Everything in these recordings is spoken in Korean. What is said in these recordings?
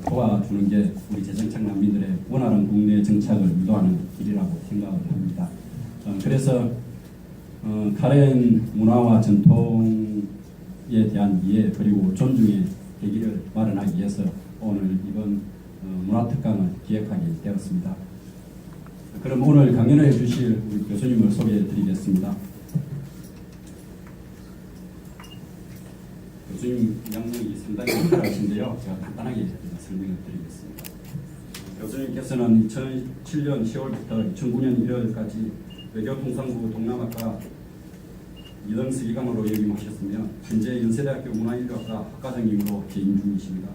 도와주는 게 우리 재정착 난민들의 원활한 국내 정착을 유도하는 길이라고 생각을 합니다. 그래서 카렌 문화와 전통에 대한 이해 그리고 존중의 계기를 마련하기 위해서 오늘 이번 문화특강을 기획하게 되었습니다. 그럼 오늘 강연을 해주실 우리 교수님을 소개해 드리겠습니다. 교수님 양력이 상당히 잘하신데요. 제가 간단하게 설명을 드리겠습니다. 교수님께서는 2007년 10월부터 2009년 1월까지 외교통상부 동남아과 2등 서기관으로 역임하셨으며 현재 연세대학교 문화인류학과 학과장님으로 재임 중이십니다.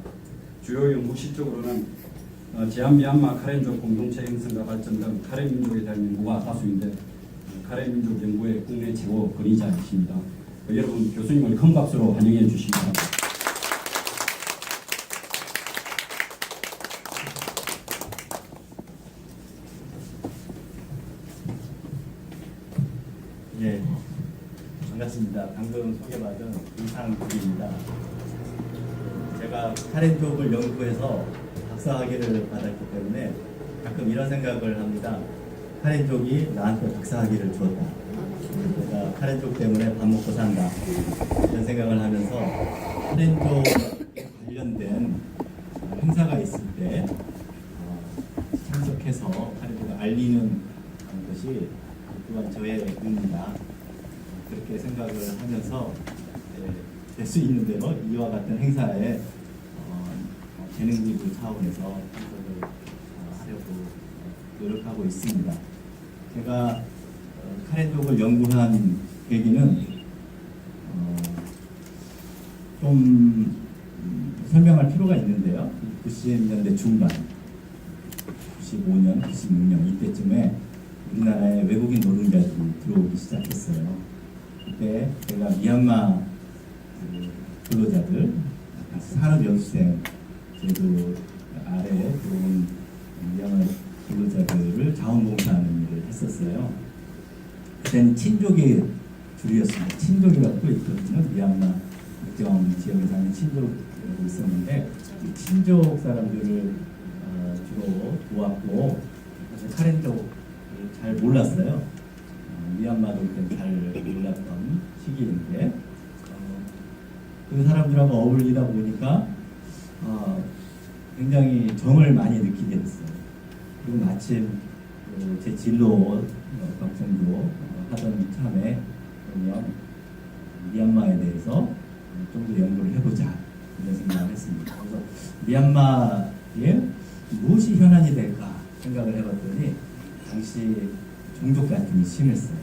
주요 연구 실적으로는 제한미얀마 카렌족 공동체 형성과 발전 등 카렌 민족에 대한 연구가 다수인데 카렌 민족 연구의 국내 최고 권위자이십니다. 여러분 교수님을 큰 박수로 환영해 주시기 바랍니다. 예, 반갑습니다. 방금 소개받은 이상국입니다. 제가 카렌족을 연구해서 박사학위를 받았기 때문에 가끔 이런 생각을 합니다. 카렌족이 나한테 박사학위를 주었다. 내가 카렌족 때문에 밥 먹고 산다. 이런 생각을 하면서 카렌족 관련된 행사가 있을 때 참석해서 카렌족을 알리는 것이 또한 저의 의무다. 그렇게 생각을 하면서 될 수 있는 대로 이와 같은 행사에 재능기부 차원에서 참석을 하려고 노력하고 있습니다. 제가 카렌족을 연구한 계기는 좀 설명할 필요가 있는데요. 90년대 중반, 95년, 96년 이때쯤에 우리나라에 외국인 노동자들이 들어오기 시작했어요. 그때 제가 미얀마 근로자들, 산업연수생 제도 아래에 들어온 미얀마 근로자들을 자원봉사하는 일을 했었어요. 그때는 친족이 줄이었습니다. 친족이라고 또 있거든요. 미얀마 특정 지역에 사는 친족이라고 있었는데 이 친족 사람들을 주로 도왔고 사실 카렌족을 잘 몰랐어요. 미얀마도 그때 잘 몰랐던 시기인데 그 사람들하고 어울리다 보니까 굉장히 정을 많이 느끼게 됐어요. 그리고 마침 제 진로 걱정도 하던 참에 그러면 미얀마에 대해서 좀 더 연구를 해보자 이런 생각을 했습니다. 그래서 미얀마에 무엇이 현안이 될까 생각을 해봤더니 당시 종족 갈등이 심했어요.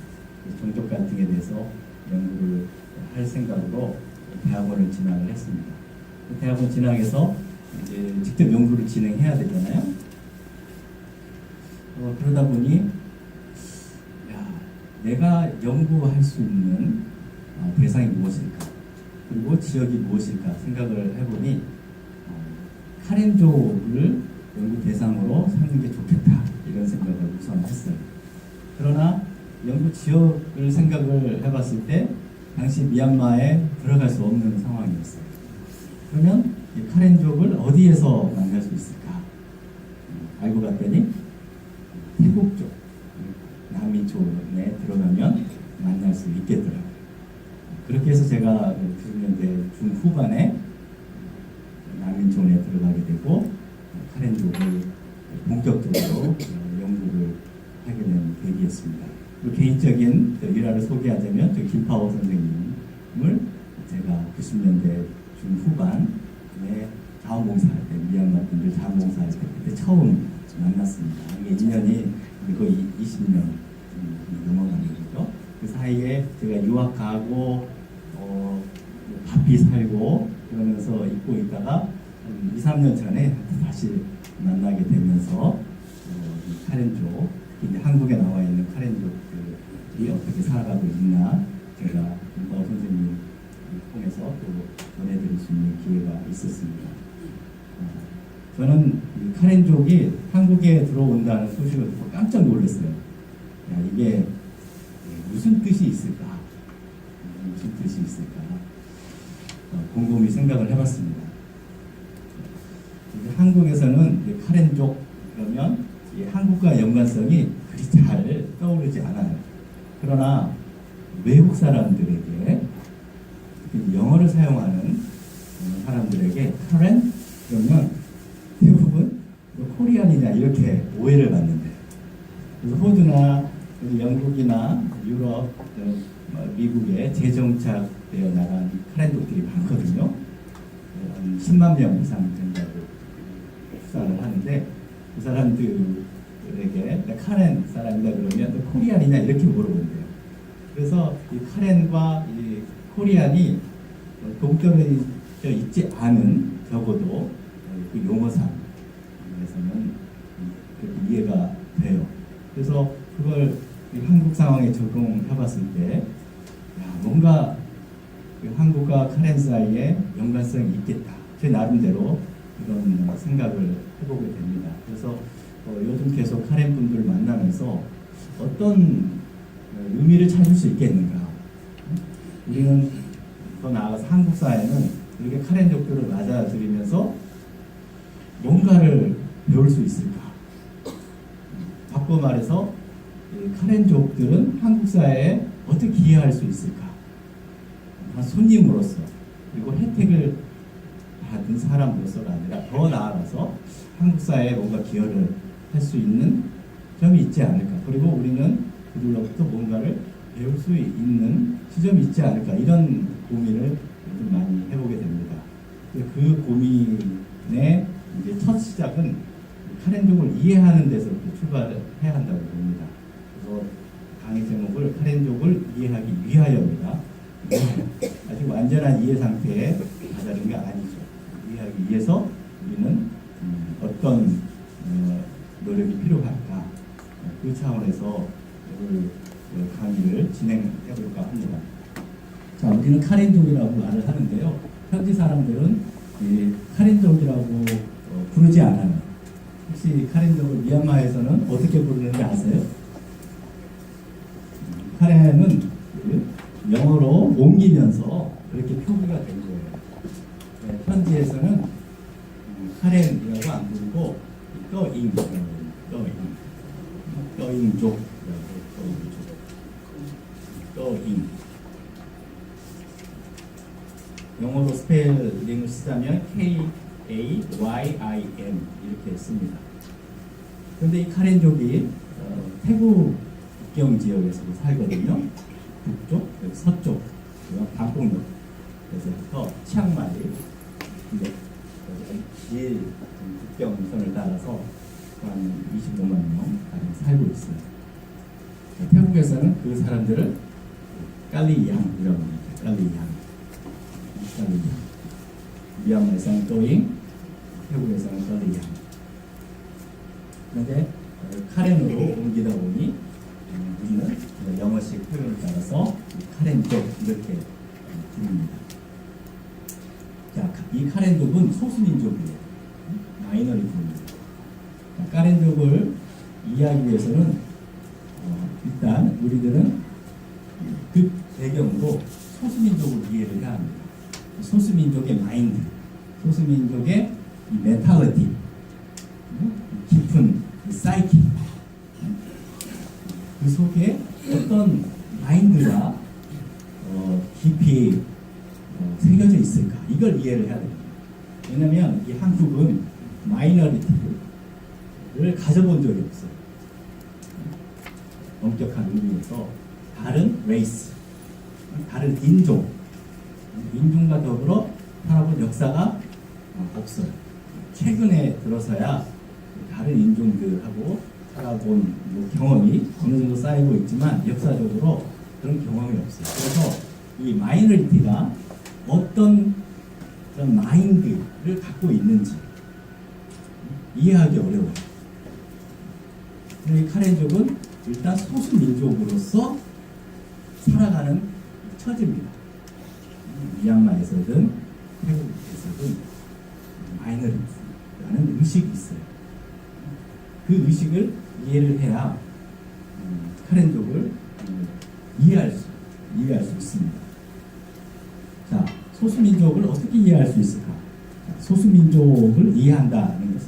종족 갈등에 대해서 연구를 할 생각으로 대학원을 진학을 했습니다. 대학원 진학해서 이제 직접 연구를 진행해야 되잖아요. 그러다 보니 내가 연구할 수 있는 대상이 무엇일까 그리고 지역이 무엇일까 생각을 해보니 카렌족을 연구 대상으로 삼는 게 좋겠다 이런 생각을 우선 했어요. 그러나 연구 지역을 생각을 해봤을 때 당시 미얀마에 들어갈 수 없는 상황이었어요. 그러면 이 카렌족을 어디에서 만날 수 있을까? 알고 봤더니 태국 쪽, 남미 쪽에 들어가면 만날 수 있겠더라고요. 그렇게 해서 제가 90년대 중후반에 남민촌에 들어가게 되고 카렌족을 본격적으로 연구를 하게 된 계기였습니다. 개인적인 일화를 소개하자면 김파오 선생님을 제가 90년대 중후반에 자원봉사할 때 미얀마 분들 자원봉사할 때 그때 처음 만났습니다. 이게 2년이 거의 20년 넘어가는 거죠. 그 사이에 제가 유학 가고 바삐 살고 그러면서 있고 있다가 2, 3년 전에 다시 만나게 되면서 카렌족, 한국에 나와 있는 카렌족들이 어떻게 살아가고 있나 제가 김파오 선생님 통해서 또 전해드릴 수 있는 기회가 있었습니다. 저는 이 카렌족이 한국에 들어온다는 소식을 듣고 깜짝 놀랐어요. 이게 무슨 뜻이 있을까? 무슨 뜻이 있을까? 곰곰이 생각을 해봤습니다. 한국에서는 이 카렌족 그러면 이 한국과 연관성이 그리 잘 떠오르지 않아요. 그러나 외국 사람들에게 영어를 사용하는 사람들에게 카렌 그러면 대부분 코리안이냐 이렇게 오해를 받는데, 그래서 호주나 영국이나 유럽, 미국에 재정착되어 나간 카렌족들이 많거든요. 한 10만 명 이상 된다고 추산을 하는데, 그 사람들에게 카렌 사람이다 그러면 너 코리안이냐 이렇게 물어본대요. 그래서 이 카렌과 이 코리안이 동떨어져 있지 않은, 적어도 그 용어상에서는 그렇게 이해가 돼요. 그래서 그걸 한국 상황에 적용해봤을 때, 야, 뭔가 한국과 카렌 사이에 연관성이 있겠다. 제 나름대로 이런 생각을 해보게 됩니다. 그래서 요즘 계속 카렌 분들을 만나면서 어떤 의미를 찾을 수 있겠는가. 우리는 더 나아가서 한국 사회는 이렇게 카렌족들을 맞아들이면서 뭔가를 배울 수 있을까. 바꿔 말해서 카렌족들은 한국 사회에 어떻게 기여할 수 있을까. 손님으로서, 그리고 혜택을 받은 사람으로서가 아니라 더 나아가서 한국 사회에 뭔가 기여를 할 수 있는 점이 있지 않을까. 그리고 우리는 그들로부터 뭔가를 배울 수 있는 지점이 있지 않을까. 이런 고민을 좀 많이 해보게 됩니다. 그 고민의 이제 첫 시작은 카렌족을 이해하는 데서부터 출발해야 한다고 봅니다. 그래서 강의 제목을 카렌족을 이해하기 위하여입니다. 아직 완전한 이해 상태에 다다른 게 아니죠. 이해하기 위해서 우리는 어떤 노력이 필요할까, 그 차원에서 오늘 강의를 진행해볼까 합니다. 자, 우리는 카렌족이라고 말을 하는데요. 현지 사람들은 이 카렌족이라고 부르지 않아요. 혹시 카렌족을 미얀마에서는 어떻게 부르는지 아세요? 카렌은 영어로 옮기면서 그렇게 표기가 된 거예요. 네, 현지에서는 카렌이라고 안 부르고 떠잉족, 영어로 스펠링을 쓰자면 K-A-Y-I-N 이렇게 씁니다. 그런데 이 카렌족이 태국 국경 지역에서 살거든요. 북쪽, 서쪽, 방콕역에서부터 치앙마이, 길 국경선을 따라서 한 25만 명 살고 있어요. 태국에서는 그 사람들을 깔리양이라고 합니다. 깔리양. 미얀마에서는 또잉, 태국에서는 깔리양. 그런데 카렌으로 옮기다 보니 우리는 영어식 표현을 따라서 카렌족 이렇게 부릅니다. 자, 이 카렌족은 소수민족이에요. 마이너리티입니다. 카렌족을 이해하기 위해서는 일단 우리들은 그 배경으로 소수민족을 이해를 해야 합니다. 소수민족의 마인드, 소수민족의 이 멘탈리티, 깊은 사이키, 그 속에 어떤 마인드가 깊이 새겨져 있을까? 이걸 이해를 해야 됩니다. 왜냐하면 이 한국은 마이너리티를 가져본 적이 없어요. 엄격한 의미에서 다른 레이스, 다른 인종과 더불어 살아본 역사가 없어요. 최근에 들어서야 다른 인종들하고 살아본 경험이 어느 정도 쌓이고 있지만 역사적으로 그런 경험이 없어요. 그래서 이 마이너리티가 어떤 그런 마인드를 갖고 있는지 이해하기 어려워요. 이 카렌족은 일단 소수민족으로서 살아가는 처지입니다. 미얀마에서든 태국에서든 마이너리티라는 의식이 있어요. 그 의식을 이해를 해야 카렌족을 이해할 수 있습니다. 자, 소수민족을 어떻게 이해할 수 있을까? 소수민족을 이해한다는 것은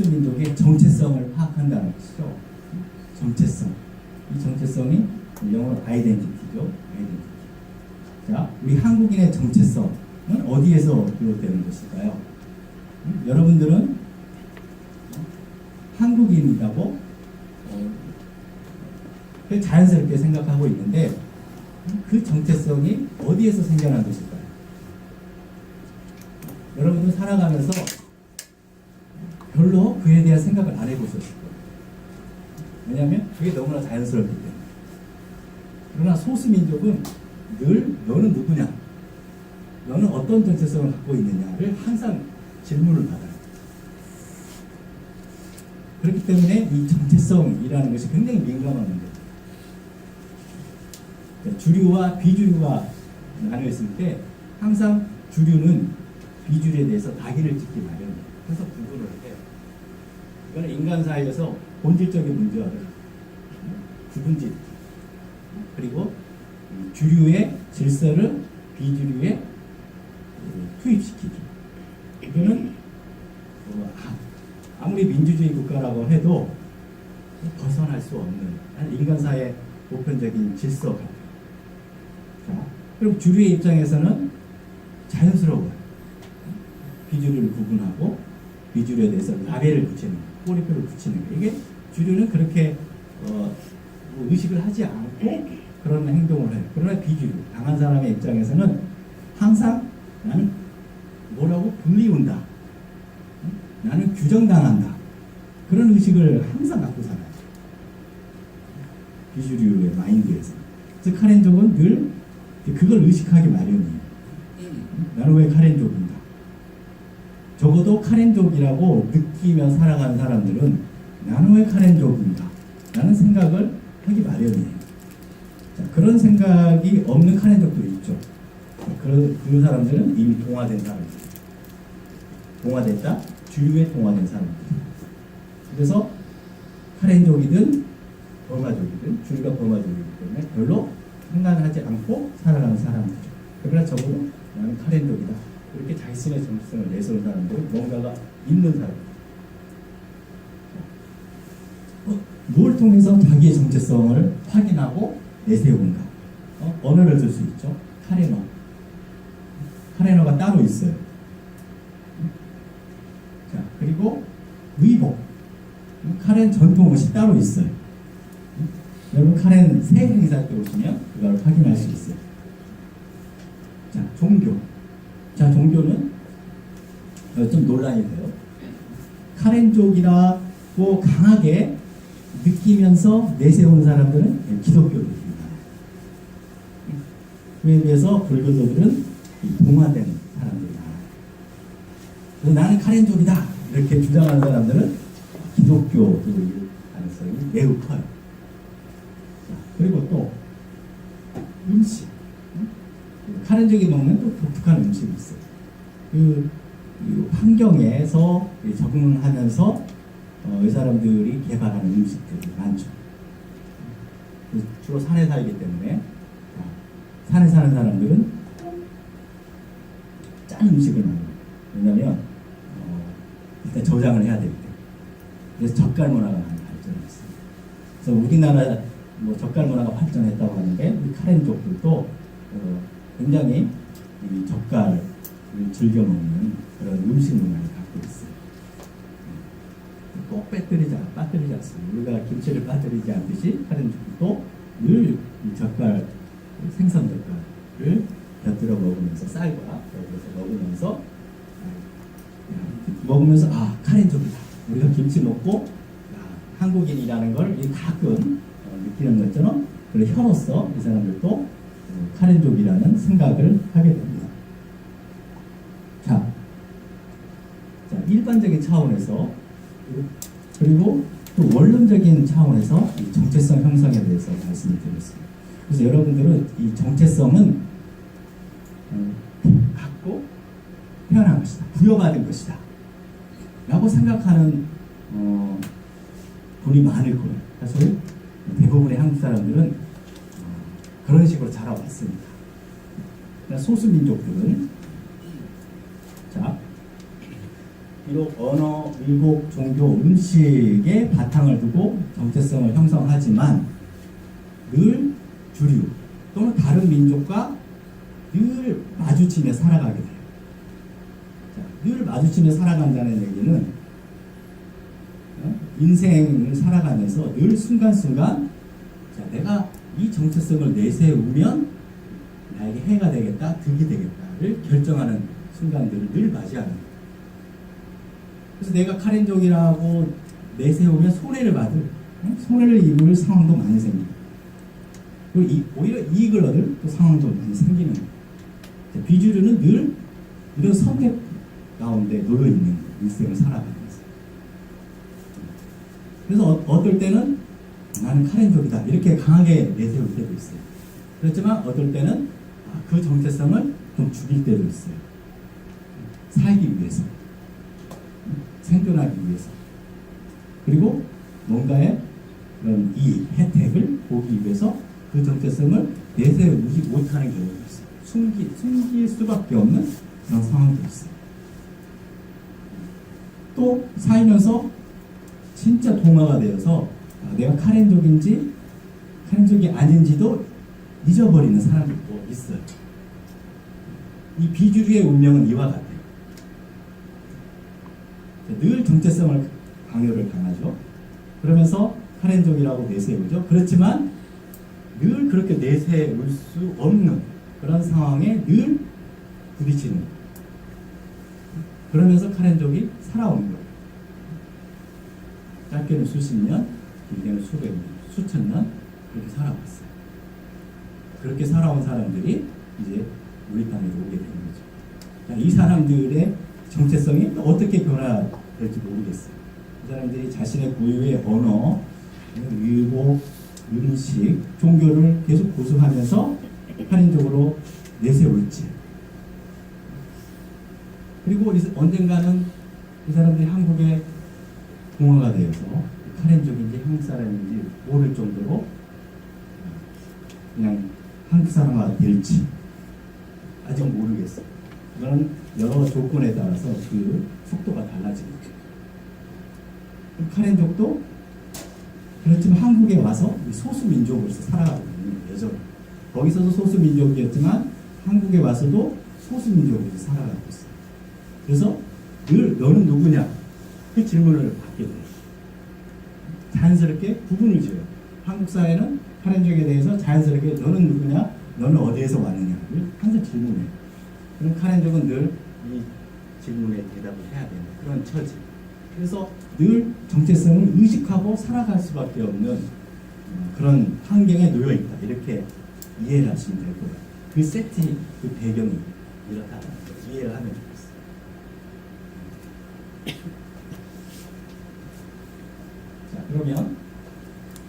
민족의 정체성을 파악한다는 것이죠. 정체성. 이 정체성이 영어로 아이덴티티죠. 아이덴티티. 자, 우리 한국인의 정체성은 어디에서 비롯되는 것일까요? 여러분들은 한국인이라고 자연스럽게 생각하고 있는데 그 정체성이 어디에서 생겨난 것일까요? 여러분들 살아가면서 별로 그에 대한 생각을 안 해보셨을 거예요. 왜냐하면 그게 너무나 자연스럽기 때문에. 그러나 소수민족은 늘 너는 누구냐? 너는 어떤 정체성을 갖고 있느냐를 항상 질문을 받아요. 그렇기 때문에 이 정체성이라는 것이 굉장히 민감한 문제예요. 주류와 비주류가 나뉘었을 때 항상 주류는 비주류에 대해서 낙인을 찍기 마련이에요. 그래서 구분을 해요. 이거는 인간 사회에서 본질적인 문제와는 구분짓, 그리고 주류의 질서를 비주류에 투입시키기. 이거는 아무리 민주주의 국가라고 해도 벗어날 수 없는 인간 사회의 보편적인 질서 같아요. 자, 그럼 주류의 입장에서는 자연스러워요. 비주류를 구분하고 비주류에 대해서 라벨을 붙이는 거예요. 꼬리표를 붙이는 거예요. 이게 주류는 그렇게 의식을 하지 않고 그런 행동을 해요. 그러나 비주류, 강한 사람의 입장에서는 항상 나는 뭐라고 불리운다. 나는 규정당한다. 그런 의식을 항상 갖고 살아요. 비주류의 마인드에서. 그래서 카렌족은 늘 그걸 의식하기 마련이에요. 나는 왜 카렌족인가? 적어도 카렌족이라고 느끼며 살아가는 사람들은 나는 왜 카렌족인가? 라는 생각을 하기 마련이에요. 자, 그런 생각이 없는 카렌족도 있죠. 그 사람들은 이미 동화된 사람들. 동화됐다? 주류에 동화된 사람들. 그래서 카렌족이든 버마족이든 주류가 버마족이기 때문에 별로 상관하지 않고 살아가는 사람들이죠. 그러나 적어도 나는 카렌족이다. 이렇게 자신의 정체성을 내세운 사람들은 뭔가가 있는 사람입니다. 뭘 통해서 자기의 정체성을 확인하고 내세운가? 언어를 쓸 수 있죠. 카레너. 카레너가 따로 있어요. 자, 그리고 의복. 카렌 전통 옷이 따로 있어요. 여러분 카렌 새 행사 때 오시면 그걸 확인할 수 있어요. 자, 종교. 자, 종교는 좀 논란이 돼요. 카렌족이라고 강하게 느끼면서 내세운 사람들은 기독교들입니다. 그에 비해서 불교도들은 동화된 사람들이다. 나는 카렌족이다 이렇게 주장하는 사람들은 기독교도일 가능성이 매우 커요. 자, 그리고 또 음식. 카렌족이 먹는 또 독특한 음식이 있어요. 그 환경에서 적응하면서 이 사람들이 개발하는 음식들이 많죠. 주로 산에 살기 때문에 산에 사는 사람들은 짠 음식을 많이 먹어요. 왜냐하면 일단 저장을 해야 되기 때문에. 그래서 젓갈 문화가 많이 발전했어요. 그래서 우리나라 젓갈 문화가 발전했다고 하는데 우리 카렌족들도 굉장히 이 젓갈을 즐겨 먹는 그런 음식 문화를 갖고 있어요. 꼭 빠뜨리지 않습니다. 우리가 김치를 빠뜨리지 않듯이 카렌족도 늘 이 젓갈, 생선 젓갈을 곁들여 먹으면서 쌀과 곁들여서 먹으면서 카렌족이다. 우리가 김치 먹고 한국인이라는 걸 가끔 느끼는 것처럼 그런 혀로서 이 사람들도 카렌족이라는 생각을 하게 됩니다. 자, 일반적인 차원에서 그리고 또 원론적인 차원에서 이 정체성 형성에 대해서 말씀을 드렸습니다. 그래서 여러분들은 이 정체성은 갖고 태어난 것이다. 부여받은 것이다. 라고 생각하는 분이 많을 거예요. 사실 대부분의 한국 사람들은 그런 식으로 자라왔습니다. 소수민족들은 비록 언어, 민족, 종교, 음식에 바탕을 두고 정체성을 형성하지만 늘 주류 또는 다른 민족과 늘 마주치며 살아가게 돼요. 자, 늘 마주치며 살아간다는 얘기는 인생을 살아가면서 늘 순간순간 자, 내가 이 정체성을 내세우면 나에게 해가 되겠다, 득이 되겠다를 결정하는 순간들을 늘 맞이하는 거예요. 그래서 내가 카렌족이라고 내세우면 손해를 받을, 손해를 입을 상황도 많이 생깁니다. 그리고 오히려 이익을 얻을 또 상황도 많이 생기는 거예요. 비주류는 늘 이런 선택 가운데 놓여 있는 거예요. 일생을 살아가면서. 그래서 어떨 때는 나는 카렌족이다 이렇게 강하게 내세울 때도 있어요. 그렇지만 어떨 때는 그 정체성을 좀 죽일 때도 있어요. 살기 위해서, 생존하기 위해서, 그리고 뭔가의 그런 이익, 혜택을 보기 위해서 그 정체성을 내세우지 못하는 경우도 있어요. 숨길 수밖에 없는 그런 상황도 있어요. 또 살면서 진짜 동화가 되어서 내가 카렌족인지 카렌족이 아닌지도 잊어버리는 사람들도 있어요. 이 비주류의 운명은 이와 같아요. 늘 정체성을 강요를 강하죠. 그러면서 카렌족이라고 내세우죠. 그렇지만 늘 그렇게 내세울 수 없는 그런 상황에 늘 부딪히는 거예요. 그러면서 카렌족이 살아온 거예요. 짧게는 수십 년, 길게는 수백 년, 수천 년 그렇게 살아왔어요. 그렇게 살아온 사람들이 이제 우리 땅에 오게 되는 거죠. 자, 이 사람들의 정체성이 어떻게 변화될지 모르겠어요. 이 사람들이 자신의 고유의 언어, 유고, 음식, 종교를 계속 고수하면서 할인적으로 내세울지. 그리고 언젠가는 이 사람들이 한국의 동화가 되어서 카렌족인지 한국 사람인지 모를 정도로 그냥 한국 사람화가 될지 아직 모르겠어요. 그건 여러 조건에 따라서 그 속도가 달라집니다. 카렌족도 그렇지만 한국에 와서 소수민족으로서 살아가고 있는 여정. 거기서도 소수민족이었지만 한국에 와서도 소수민족으로서 살아가고 있어요. 그래서 늘 너는 누구냐? 그 질문을 받게 돼요. 자연스럽게 구분을 지어요. 한국 사회는 카렌족에 대해서 자연스럽게 너는 누구냐? 너는 어디에서 왔느냐를 항상 질문해요. 그럼 카렌족은 늘 이 질문에 대답을 해야 되는 그런 처지. 그래서 늘 정체성을 의식하고 살아갈 수밖에 없는 그런 환경에 놓여 있다. 이렇게 이해를 하시면 될 거예요. 그 세팅, 그 배경이 이렇다는 걸 이해를 하면 좋겠어요. 자, 그러면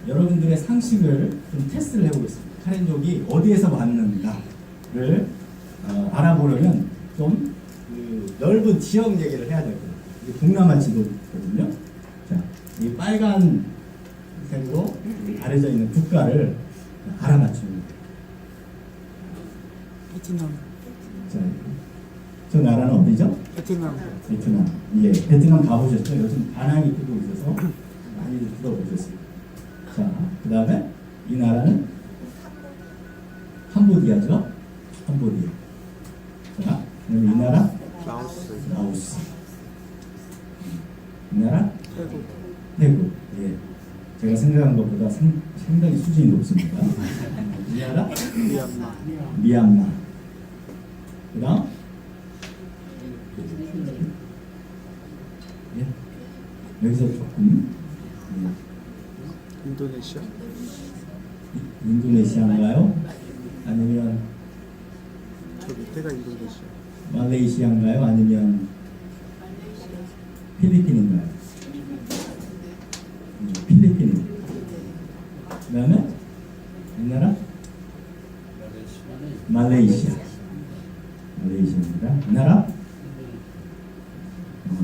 여러분들의 상식을 좀 테스트를 해보겠습니다. 카렌족이 어디에서 왔는가를 알아보려면 좀 그 넓은 지역 얘기를 해야 될 거예요. 이게 동남아 지도거든요. 자, 이 빨간 색으로 가려져 있는 국가를 알아맞추면 돼요. 베트남. 자, 저 나라는 어디죠? 베트남. 베트남. 예, 베트남 가보셨죠? 요즘 다낭이 뜨고 있어서 많이들 들어보셨어요. 자, 그 다음에 이 나라는 캄보디아죠? 캄보디아. 자, 그럼 이 나라? 라오스. 라오스. 이 나라? 태국. 태국. 예. 제가 생각한 것보다 상당히 수준이 높습니다. 이 나라? 미얀마. 미얀마. 그 다음? 예. 여기서 조금 인도네시아. 인도네시아인가요? 아니면 저 밑에가 인도네시아. 말레이시아인가요? 아니면 필리핀인가요? 필리핀. 그 다음에 이 나라? 말레이시아. 말레이시아입니다. 이 나라?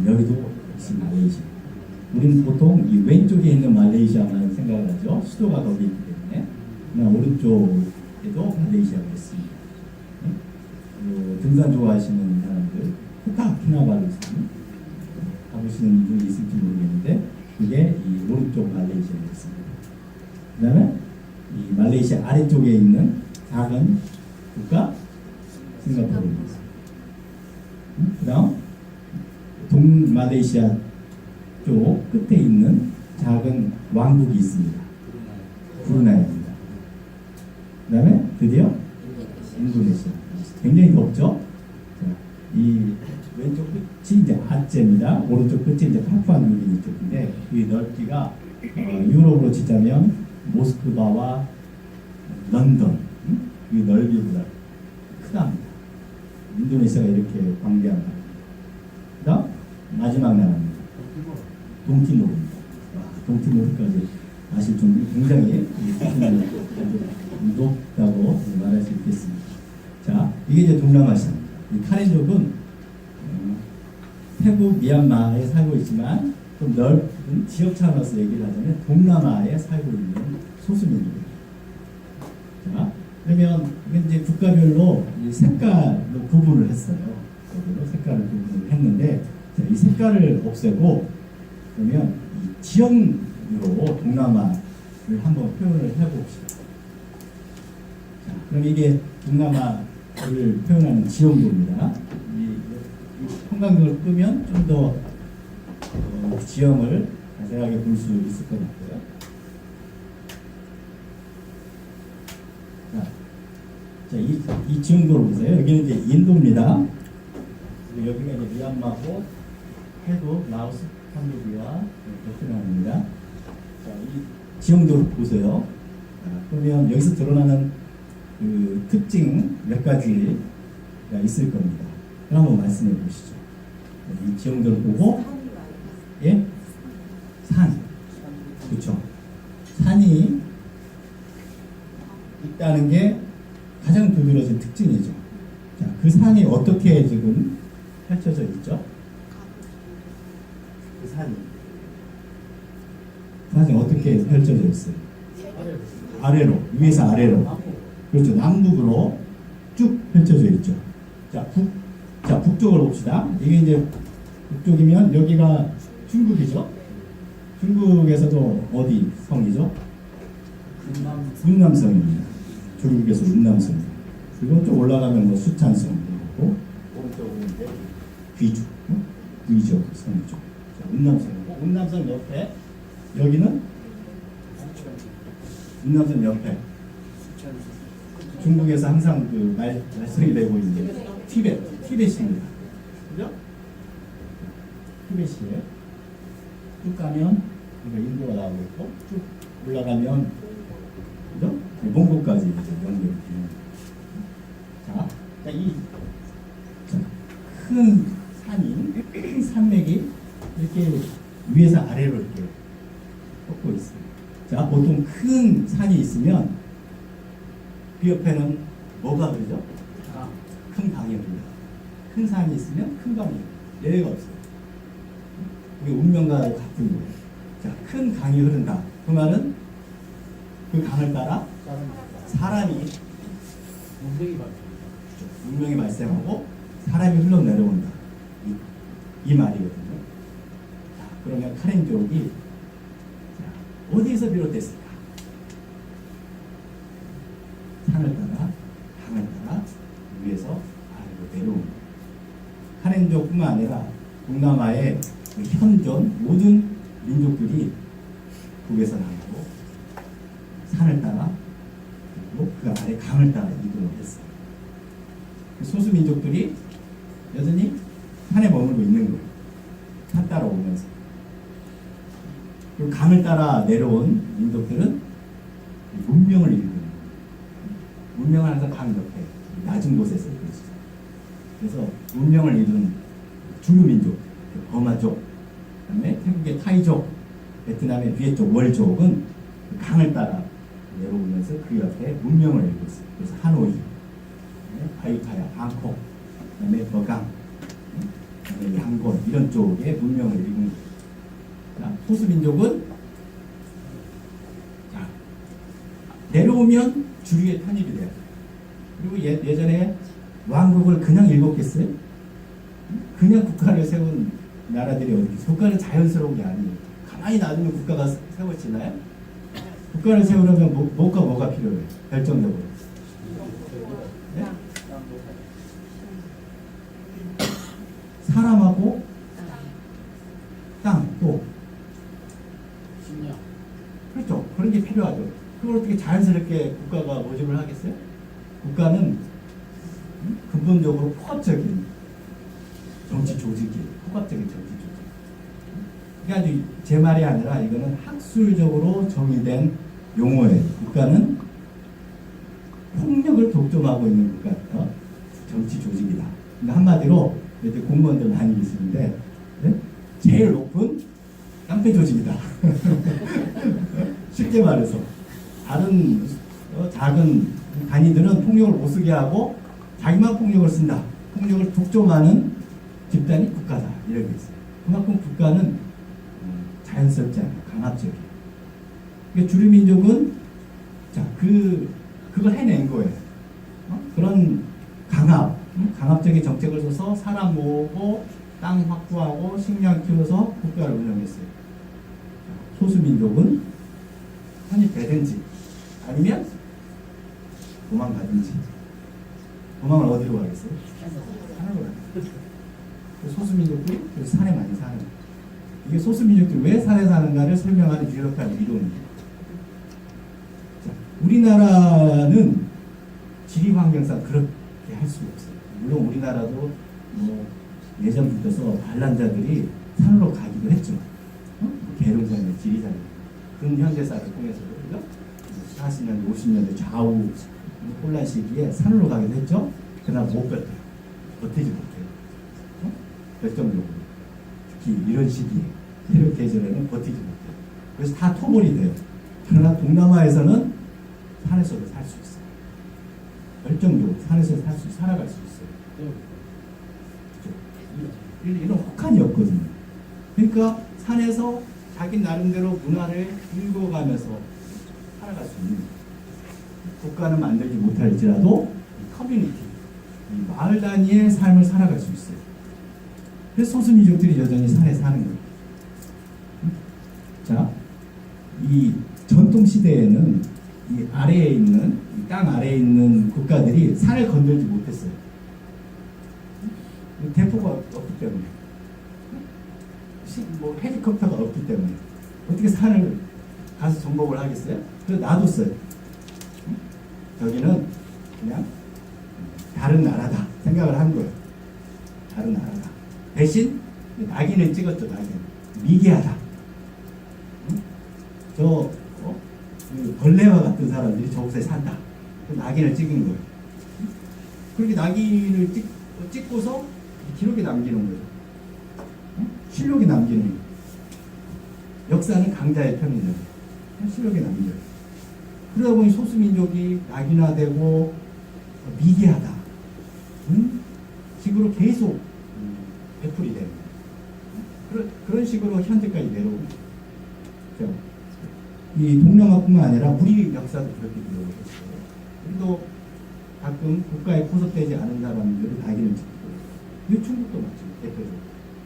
여기도 역시 말레이시아. 우리는 보통 이 왼쪽에 있는 말레이시아만 생각을 하죠. 수도가 거기 있기 때문에. 그러나 오른쪽에도 말레이시아가 있습니다. 등산 좋아하시는 사람들, 후카키나바루 산, 가보시는 분이 있을지 모르겠는데 그게 이 오른쪽 말레이시아였습니다. 그 다음에 이 말레이시아 아래쪽에 있는 작은 국가 싱가포르입니다. 그 다음 동말레이시아 쪽 끝에 있는 작은 왕국이 있습니다. 브루나이입니다. 그 다음에 드디어 인도네시아. 굉장히 넓죠? 자, 이 왼쪽 끝이 이제 아제입니다. 오른쪽 끝이 이제 파푸아뉴기니 쪽인데 이 넓기가 유럽으로 치자면 모스크바와 런던 이 넓이보다 크답니다. 인도네시아가 이렇게 광대한 나라. 그다음 마지막 나라입니다. 동티모르입니다. 동티모르까지 아실 정도로 굉장히 높다고 말할 수 있겠습니다. 자, 이게 이제 동남아시아입니다. 이 카렌족은 태국, 미얀마에 살고 있지만 좀 넓은 지역 차원에서 얘기를 하자면 동남아에 살고 있는 소수민족입니다. 자, 그러면 이제 국가별로 이 색깔로 구분을 했어요. 국가별로 색깔을 구분을 했는데 자, 이 색깔을 없애고 그러면 이 지형으로 동남아를 한번 표현을 해봅시다. 자, 그럼 이게 동남아를 표현하는 지형도입니다. 이 형광등을 끄면 좀 더 지형을 자세하게 볼 수 있을 것 같고요. 자, 이 지형도를 보세요. 여기는 이제 인도입니다. 그리고 여기가 이제 미얀마고, 태국, 라오스, 캄보디아, 베트남입니다. 자, 이 지형도를 보세요. 자, 그러면 여기서 드러나는 그 특징 몇 가지가 있을 겁니다. 그럼 한번 말씀해 보시죠. 이 지형도를 보고, 예? 산. 그렇죠. 산이 있다는 게 가장 두드러진 특징이죠. 자, 그 산이 어떻게 지금 펼쳐져 있죠? 그 산이 어떻게 펼쳐져 있어요? 아래로, 위에서 아래로. 그렇죠. 남북으로 쭉 펼쳐져 있죠. 자, 북쪽을 봅시다. 이게 이제 북쪽이면 여기가 중국이죠. 중국에서도 어디 성이죠? 운남성입니다. 중국에서 운남성. 그리고 좀 올라가면 뭐 수찬성 있고, 오른쪽으로 이제 귀족 성이죠. 자, 운남성이고, 운남성 옆에 여기는 운남성 옆에 중국에서 항상 그 말썽이 되고 있는 티벳입니다. 그죠? 티벳이에요. 쭉 가면 인도가 나오고 있고, 쭉 올라가면 그죠? 몽골까지 연결이 자, 큰 산이, 큰 산맥이 이렇게 위에서 아래로 이렇게 뻗고 있어요. 자, 보통 큰 산이 있으면 그 옆에는 뭐가 그러죠? 큰 강이 흐릅니다. 큰 산이 있으면 큰 강이 예외가 없어요. 그게 운명과 같은 거예요. 자, 큰 강이 흐른다. 그 말은 그 강을 따라 사람이 운명이 발생하고 사람이 흘러내려온다. 이 말이거든요. 자, 그러면 카렌족이 어디에서 비롯됐을까? 산을 따라, 강을 따라 위에서 아래로 내려옵니다. 카렌족뿐만 아니라 동남아의 현존 모든 민족들이 북에서 나오고 산을 따라 그리고 그 아래 강을 따라 이동을 했어요. 소수 민족들이 여전히 산에 머물고 있는 거예요. 산 따라 오면서. 그리고 강을 따라 내려온 민족들은 문명을 이루는 거예요. 문명은 항상 강 옆에 낮은 곳에서 이루어지죠. 그래서 문명을 이룬 중유민족, 버마족, 그다음에 태국의 타이족, 베트남의 비에족, 월족은 강을 따라 내려오면서 그 옆에 문명을 이루고 있어요. 그래서 하노이, 아유타야, 방콕, 그다음에 버강, 그다음에 양곤 이런 쪽에 문명을 이루는 거예요. 자, 소수민족은 자, 내려오면 주류에 편입이 돼요. 그리고 예전에 왕국을 그냥 일궜겠어요? 그냥 국가를 세운 나라들이 어디 국가는 자연스러운 게 아니에요. 가만히 놔두면 국가가 세워지나요? 국가를 세우려면 뭐가 뭐가 필요해요? 결정적으로. 네? 사람하고 땅, 또 그렇죠. 그런 게 필요하죠. 그걸 어떻게 자연스럽게 국가가 모집을 하겠어요? 국가는 근본적으로 포괄적인 정치 조직이에요. 포괄적인 정치 조직. 그러니까 제 말이 아니라 이거는 학술적으로 정의된 용어예요. 국가는 폭력을 독점하고 있는 국가, 정치 조직이다. 그러니까 한마디로 이제 공무원들 많이 계시는데 네? 제일 높은 깡패 조직이다. 쉽게 말해서 다른 작은 단위들은 폭력을 못 쓰게 하고 자기만 폭력을 쓴다. 폭력을 독점하는 집단이 국가다. 이런 게 있어요. 그만큼 국가는 자연스럽지 않아요. 강압적이에요. 그러니까 주류민족은 자, 그걸 해낸 거예요. 그런 강압적인 정책을 써서 사람 모으고 땅 확보하고 식량 키워서 국가를 운영했어요. 소수민족은 편입되든지 아니면 도망가든지. 도망을 어디로 가겠어요? 산으로 가요. 소수민족들이 산에 많이 사는 거예요. 이게 소수민족들이 왜 산에 사는가를 설명하는 유력한 이론입니다. 자, 우리나라는 지리환경상 그렇게 할 수가 없어요. 물론 우리나라도 뭐 예전부터 반란자들이 산으로 가기도 했죠. 계룡산이나 지리산 근현대사를 통해서도 그죠? 40년대, 50년대 좌우 혼란 시기에 산으로 가기도 했죠. 그러나 못 버텨요. 버티지 못해요. 결정적으로. 특히 이런 시기에, 이런 계절에는 버티지 못해요. 그래서 다 토벌이 돼요. 그러나 동남아에서는 산에서도 살 수 있어요. 결정적으로 산에서 살아갈 수 있어요. 이런 혹한이었거든요. 그러니까 산에서 자기 나름대로 문화를 읽어가면서 살아갈 수 있는 국가는 만들지 못할지라도 이 커뮤니티, 이 마을 단위의 삶을 살아갈 수 있어요. 그래서 소수민족들이 여전히 산에 사는 거예요. 자, 이 전통 시대에는 이 아래에 있는 땅 아래에 있는 국가들이 산을 건들지 못했어요. 대포가 없기 때문에, 뭐 헬리콥터가 없기 때문에 어떻게 산을 가서 정복을 하겠어요? 그래서 놔뒀어요. 저기는 그냥 다른 나라다 생각을 한 거예요. 다른 나라다. 대신 낙인을 찍었죠. 낙인. 미개하다. 그 벌레와 같은 사람들이 저곳에 산다. 낙인을 찍은 거예요. 그렇게 낙인을 찍고서 기록에 남기는 거예요. 실록에 남기는 거예요. 역사는 강자의 편이죠. 실록에 남겨요. 그러다 보니 소수민족이 낙인화되고 미개하다. 식으로 계속 되풀이 되는 거예요. 그런 식으로 현재까지 내려오는 거예요. 이 동남아뿐만 아니라 우리 역사도 그렇게 되어있어요. 우리도 가끔 국가에 포섭되지 않은 사람들을 낙인을 찍고, 이 중국도 마찬가지 대표적으로.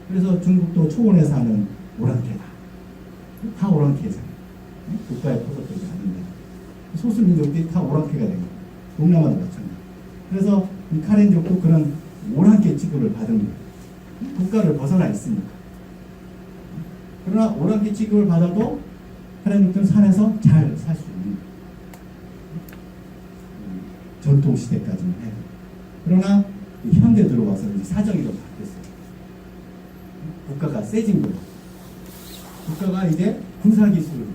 그래서 중국도 초원에 사는 오랑캐다. 다 오랑캐잖아요. 국가에 포섭되지 않는다. 소수민족들이 다 오랑캐가 된 거예요. 동남아도 마찬가지. 그래서 이 카렌족도 그런 오랑캐 취급을 받은 거예요. 국가를 벗어나 있으니까. 그러나 오랑캐 취급을 받아도 카렌족들은 산에서 잘 살 수 있는 거예요. 전통시대까지는 해요. 그러나 현대 들어와서 이제 사정이 좀 바뀌었어요. 국가가 세진 거예요. 국가가 이제 군사기술을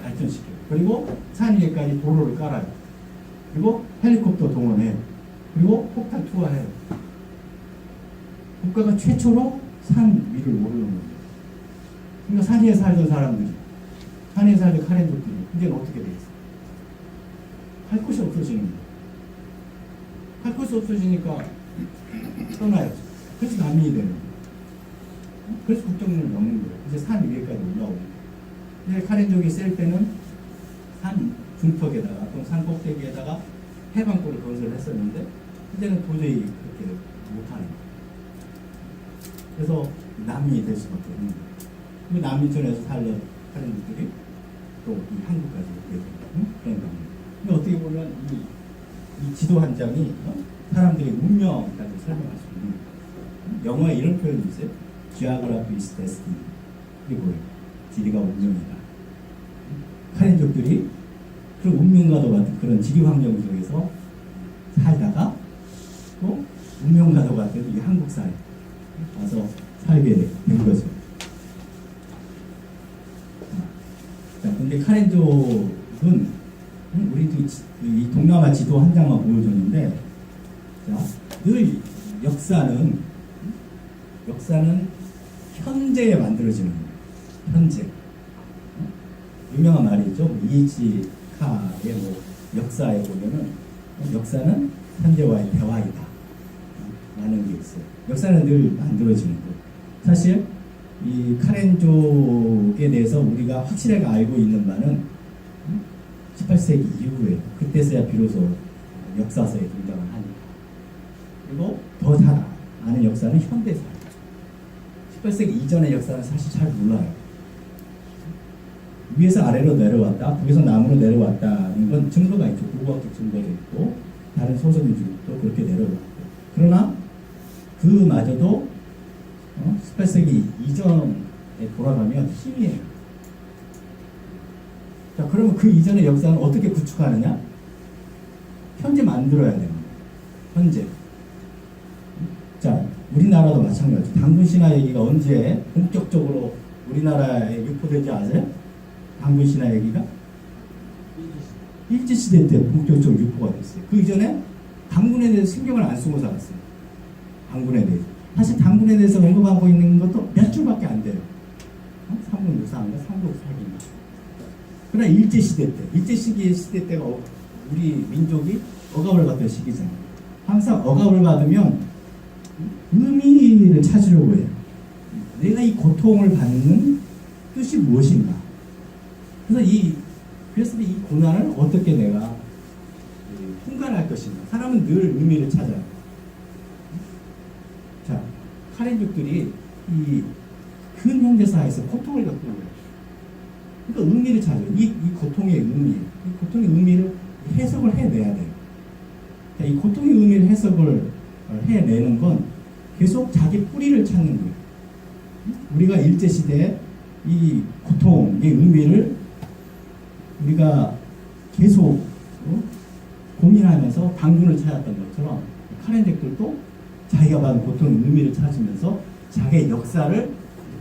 발전시켜요. 그리고 산 위에까지 도로를 깔아요. 그리고 헬리콥터 동원해요. 그리고 폭탄 투하해요. 국가가 최초로 산 위를 오르는 거예요. 그러니까 산 위에 살던 사람들이, 산 위에 살던 카렌족들이 이제는 어떻게 돼 있어요? 할 곳이 없어지는 거예요. 할 곳이 없어지니까 떠나요. 그래서 난민이 되는 거예요. 그래서 국경을 넘는 거예요. 이제 산 위에까지 올라오는 거예요. 이제 카렌족이 셀 때는 산 중턱에다가 또는 산 꼭대기에다가 해방골을 건설했었는데 이제는 도저히 그렇게 못하는 거예요. 그래서 난민이 될 수밖에 없는 거예요. 그 난민촌에서 살던 사람들이 또 이 한국까지 오게 되는 그런 경우. 근데 어떻게 보면 이 지도 한 장이 사람들의 운명까지 설명할 수 있는 거예요. 영어에 이런 표현이 있어요. Geography is destiny. 이게 뭐예요? 지리가 운명이다. 카렌족들이 그런 운명과도 같은 그런 지리 환경 속에서 살다가 또 운명과도 같은 이 한국 사회에 와서 살게 된 거죠. 자, 근데 카렌족은 우리도 이 동남아 지도 한 장만 보여줬는데, 자, 늘 역사는 현재에 만들어지는 거예요. 현재. 유명한 말이 있죠. 이에이치.카의 역사에 보면은 역사는 현재와의 대화이다 라는 게 있어요. 역사는 늘 만들어지는 거예요. 사실 이 카렌족에 대해서 우리가 확실하게 알고 있는 바는 18세기 이후에 그때서야 비로소 역사서에 등장을 하니까. 그리고 더 잘 아는 역사는 현대사. 18세기 이전의 역사는 사실 잘 몰라요. 위에서 아래로 내려왔다, 북에서 남으로 내려왔다는 건 증거가 있죠. 고고학적 증거도 있고 다른 소설인들도 그렇게 내려왔고. 그러나 그마저도 18세기 이전에 돌아가면 희미해요. 자, 그러면 그 이전의 역사는 어떻게 구축하느냐? 현재 만들어야 돼요. 현재. 자, 우리나라도 마찬가지죠. 당군 신화 얘기가 언제 본격적으로 우리나라에 유포되지 아세요? 당군 신화 얘기가? 일제시대 때 본격적으로 유포가 됐어요. 그 이전에 당군에 대해서 신경을 안 쓰고 살았어요. 당군에 대해서. 사실 당군에 대해서 언급하고 있는 것도 몇 줄밖에 안 돼요. 삼국유사인가 삼국사기인가. 그러나 일제시대 때가 우리 민족이 억압을 받던 시기잖아요. 항상 억압을 받으면 의미를 찾으려고 해요. 내가 이 고통을 받는 뜻이 무엇인가. 그래서 이 고난을 어떻게 내가 통과할 것인가. 사람은 늘 의미를 찾아요. 자, 카렌족들이 이 큰 현대사에서 고통을 겪고 있어요. 그러니까 의미를 찾아요. 이 고통의 의미, 이 고통의 의미를 해석을 해내야 돼요. 자, 이 고통의 의미를 해석을 해내는 건 계속 자기 뿌리를 찾는 거예요. 우리가 일제시대에 이 고통의 의미를 우리가 계속 고민하면서 당군을 찾았던 것처럼 카렌족들도 자기가 받은 고통의 의미를 찾으면서 자기의 역사를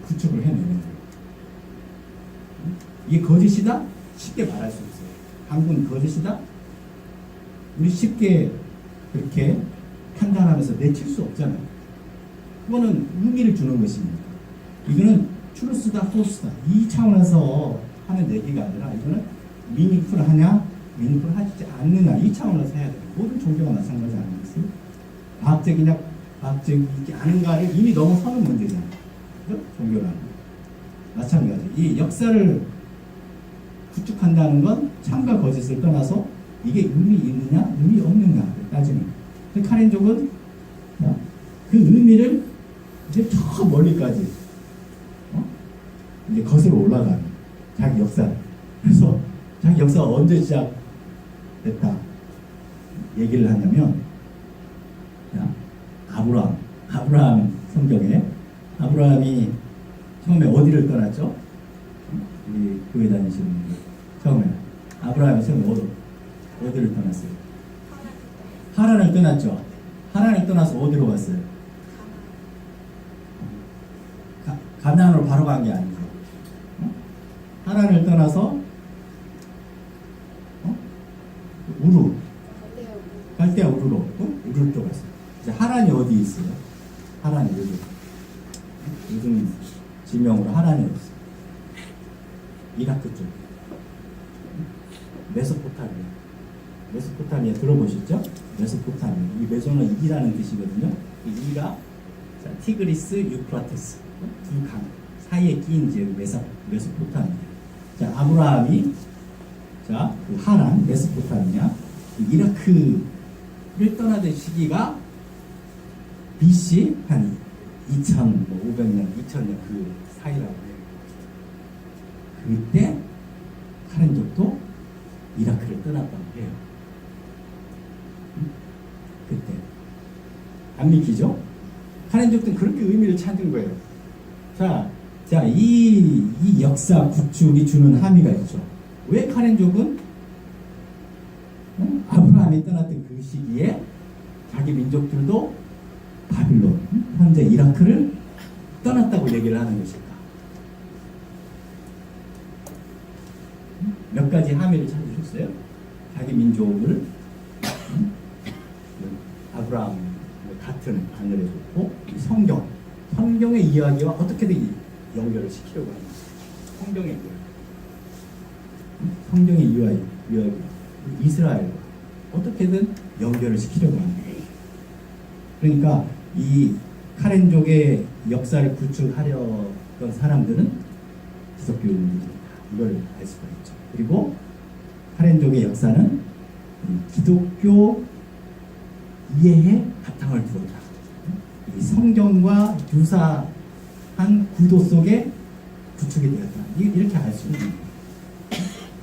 구축을 해내는 거예요. 이게 거짓이다? 쉽게 말할 수 있어요. 당군 거짓이다? 우리 쉽게 그렇게 판단하면서 내칠 수 없잖아요. 그거는 의미를 주는 것입니다. 이거는 트루스다, 포스다. 이 차원에서 하는 얘기가 아니라 이거는 미닝풀하냐, 미닝풀하지 않느냐 이 차원에서 해야 돼요. 모든 종교가 마찬가지 아니겠어요? 과학적이냐, 과학적이지 않은가를 이미 넘어서는 문제잖아요. 그죠? 종교라는 마찬가지. 이 역사를 구축한다는 건 참과 거짓을 떠나서 이게 의미 있느냐, 의미 없느냐를 따지는 거예요. 카렌족은 그 의미를 이제 저 멀리까지 이제 거슬러 올라가는 자기 역사. 그래서 자기 역사가 언제 시작됐다 얘기를 하냐면, 아브라함 성경에 아브라함이 처음에 어디를 떠났죠? 우리 교회 다니시는 분들 처음에 아브라함이 처음에 어디를 떠났어요? 하란을 떠났죠. 하란을 떠나서 어디로 갔어요? 가나안으로 바로 간 게 아니죠. 하란을 떠나서 우루, 갈대아 우루로 우루를 또 갔어요. 이제 하란이 어디 있어요? 하란이 여기. 요즘 지명으로 하란이 없어요. 이라크 쪽. 메소포타미아 들어보셨죠? 메소포타미아. 이 메소는 이라는 뜻이거든요. 이가 자, 티그리스, 유프라테스 두 강 사이에 끼인 지역 메소포타미아. 자, 아브라함이 자, 그 하란, 메소포타미아, 이라크를 떠나던 시기가 BC 한 2500년, 2000년 그 사이라고 해요. 그때 카렌족도 이라크를 떠났다고 해요. 그때 안 믿기죠? 카렌족도 그렇게 의미를 찾은 거예요. 자, 이 역사 구축이 주는 함의가 있죠. 왜 카렌족은 아브라함이 떠났던 그 시기에 자기 민족들도 바빌론, 현재 이라크를 떠났다고 얘기를 하는 것일까? 몇 가지 함의를 찾으셨어요? 자기 민족을 아브라함 같은 하늘에 줬고 성경의 이야기와 어떻게든 연결을 시키려고 하는 거예요. 성경의 이야기 이스라엘과 어떻게든 연결을 시키려고 하는 거예요. 그러니까 이 카렌족의 역사를 구축하려던 사람들은 기독교인들이다. 이걸 알 수가 있죠. 그리고 카렌족의 역사는 기독교 이해에 바탕을 두었다. 이 성경과 유사한 구도 속에 구축이 되었다. 이렇게 알 수 있는 거예요.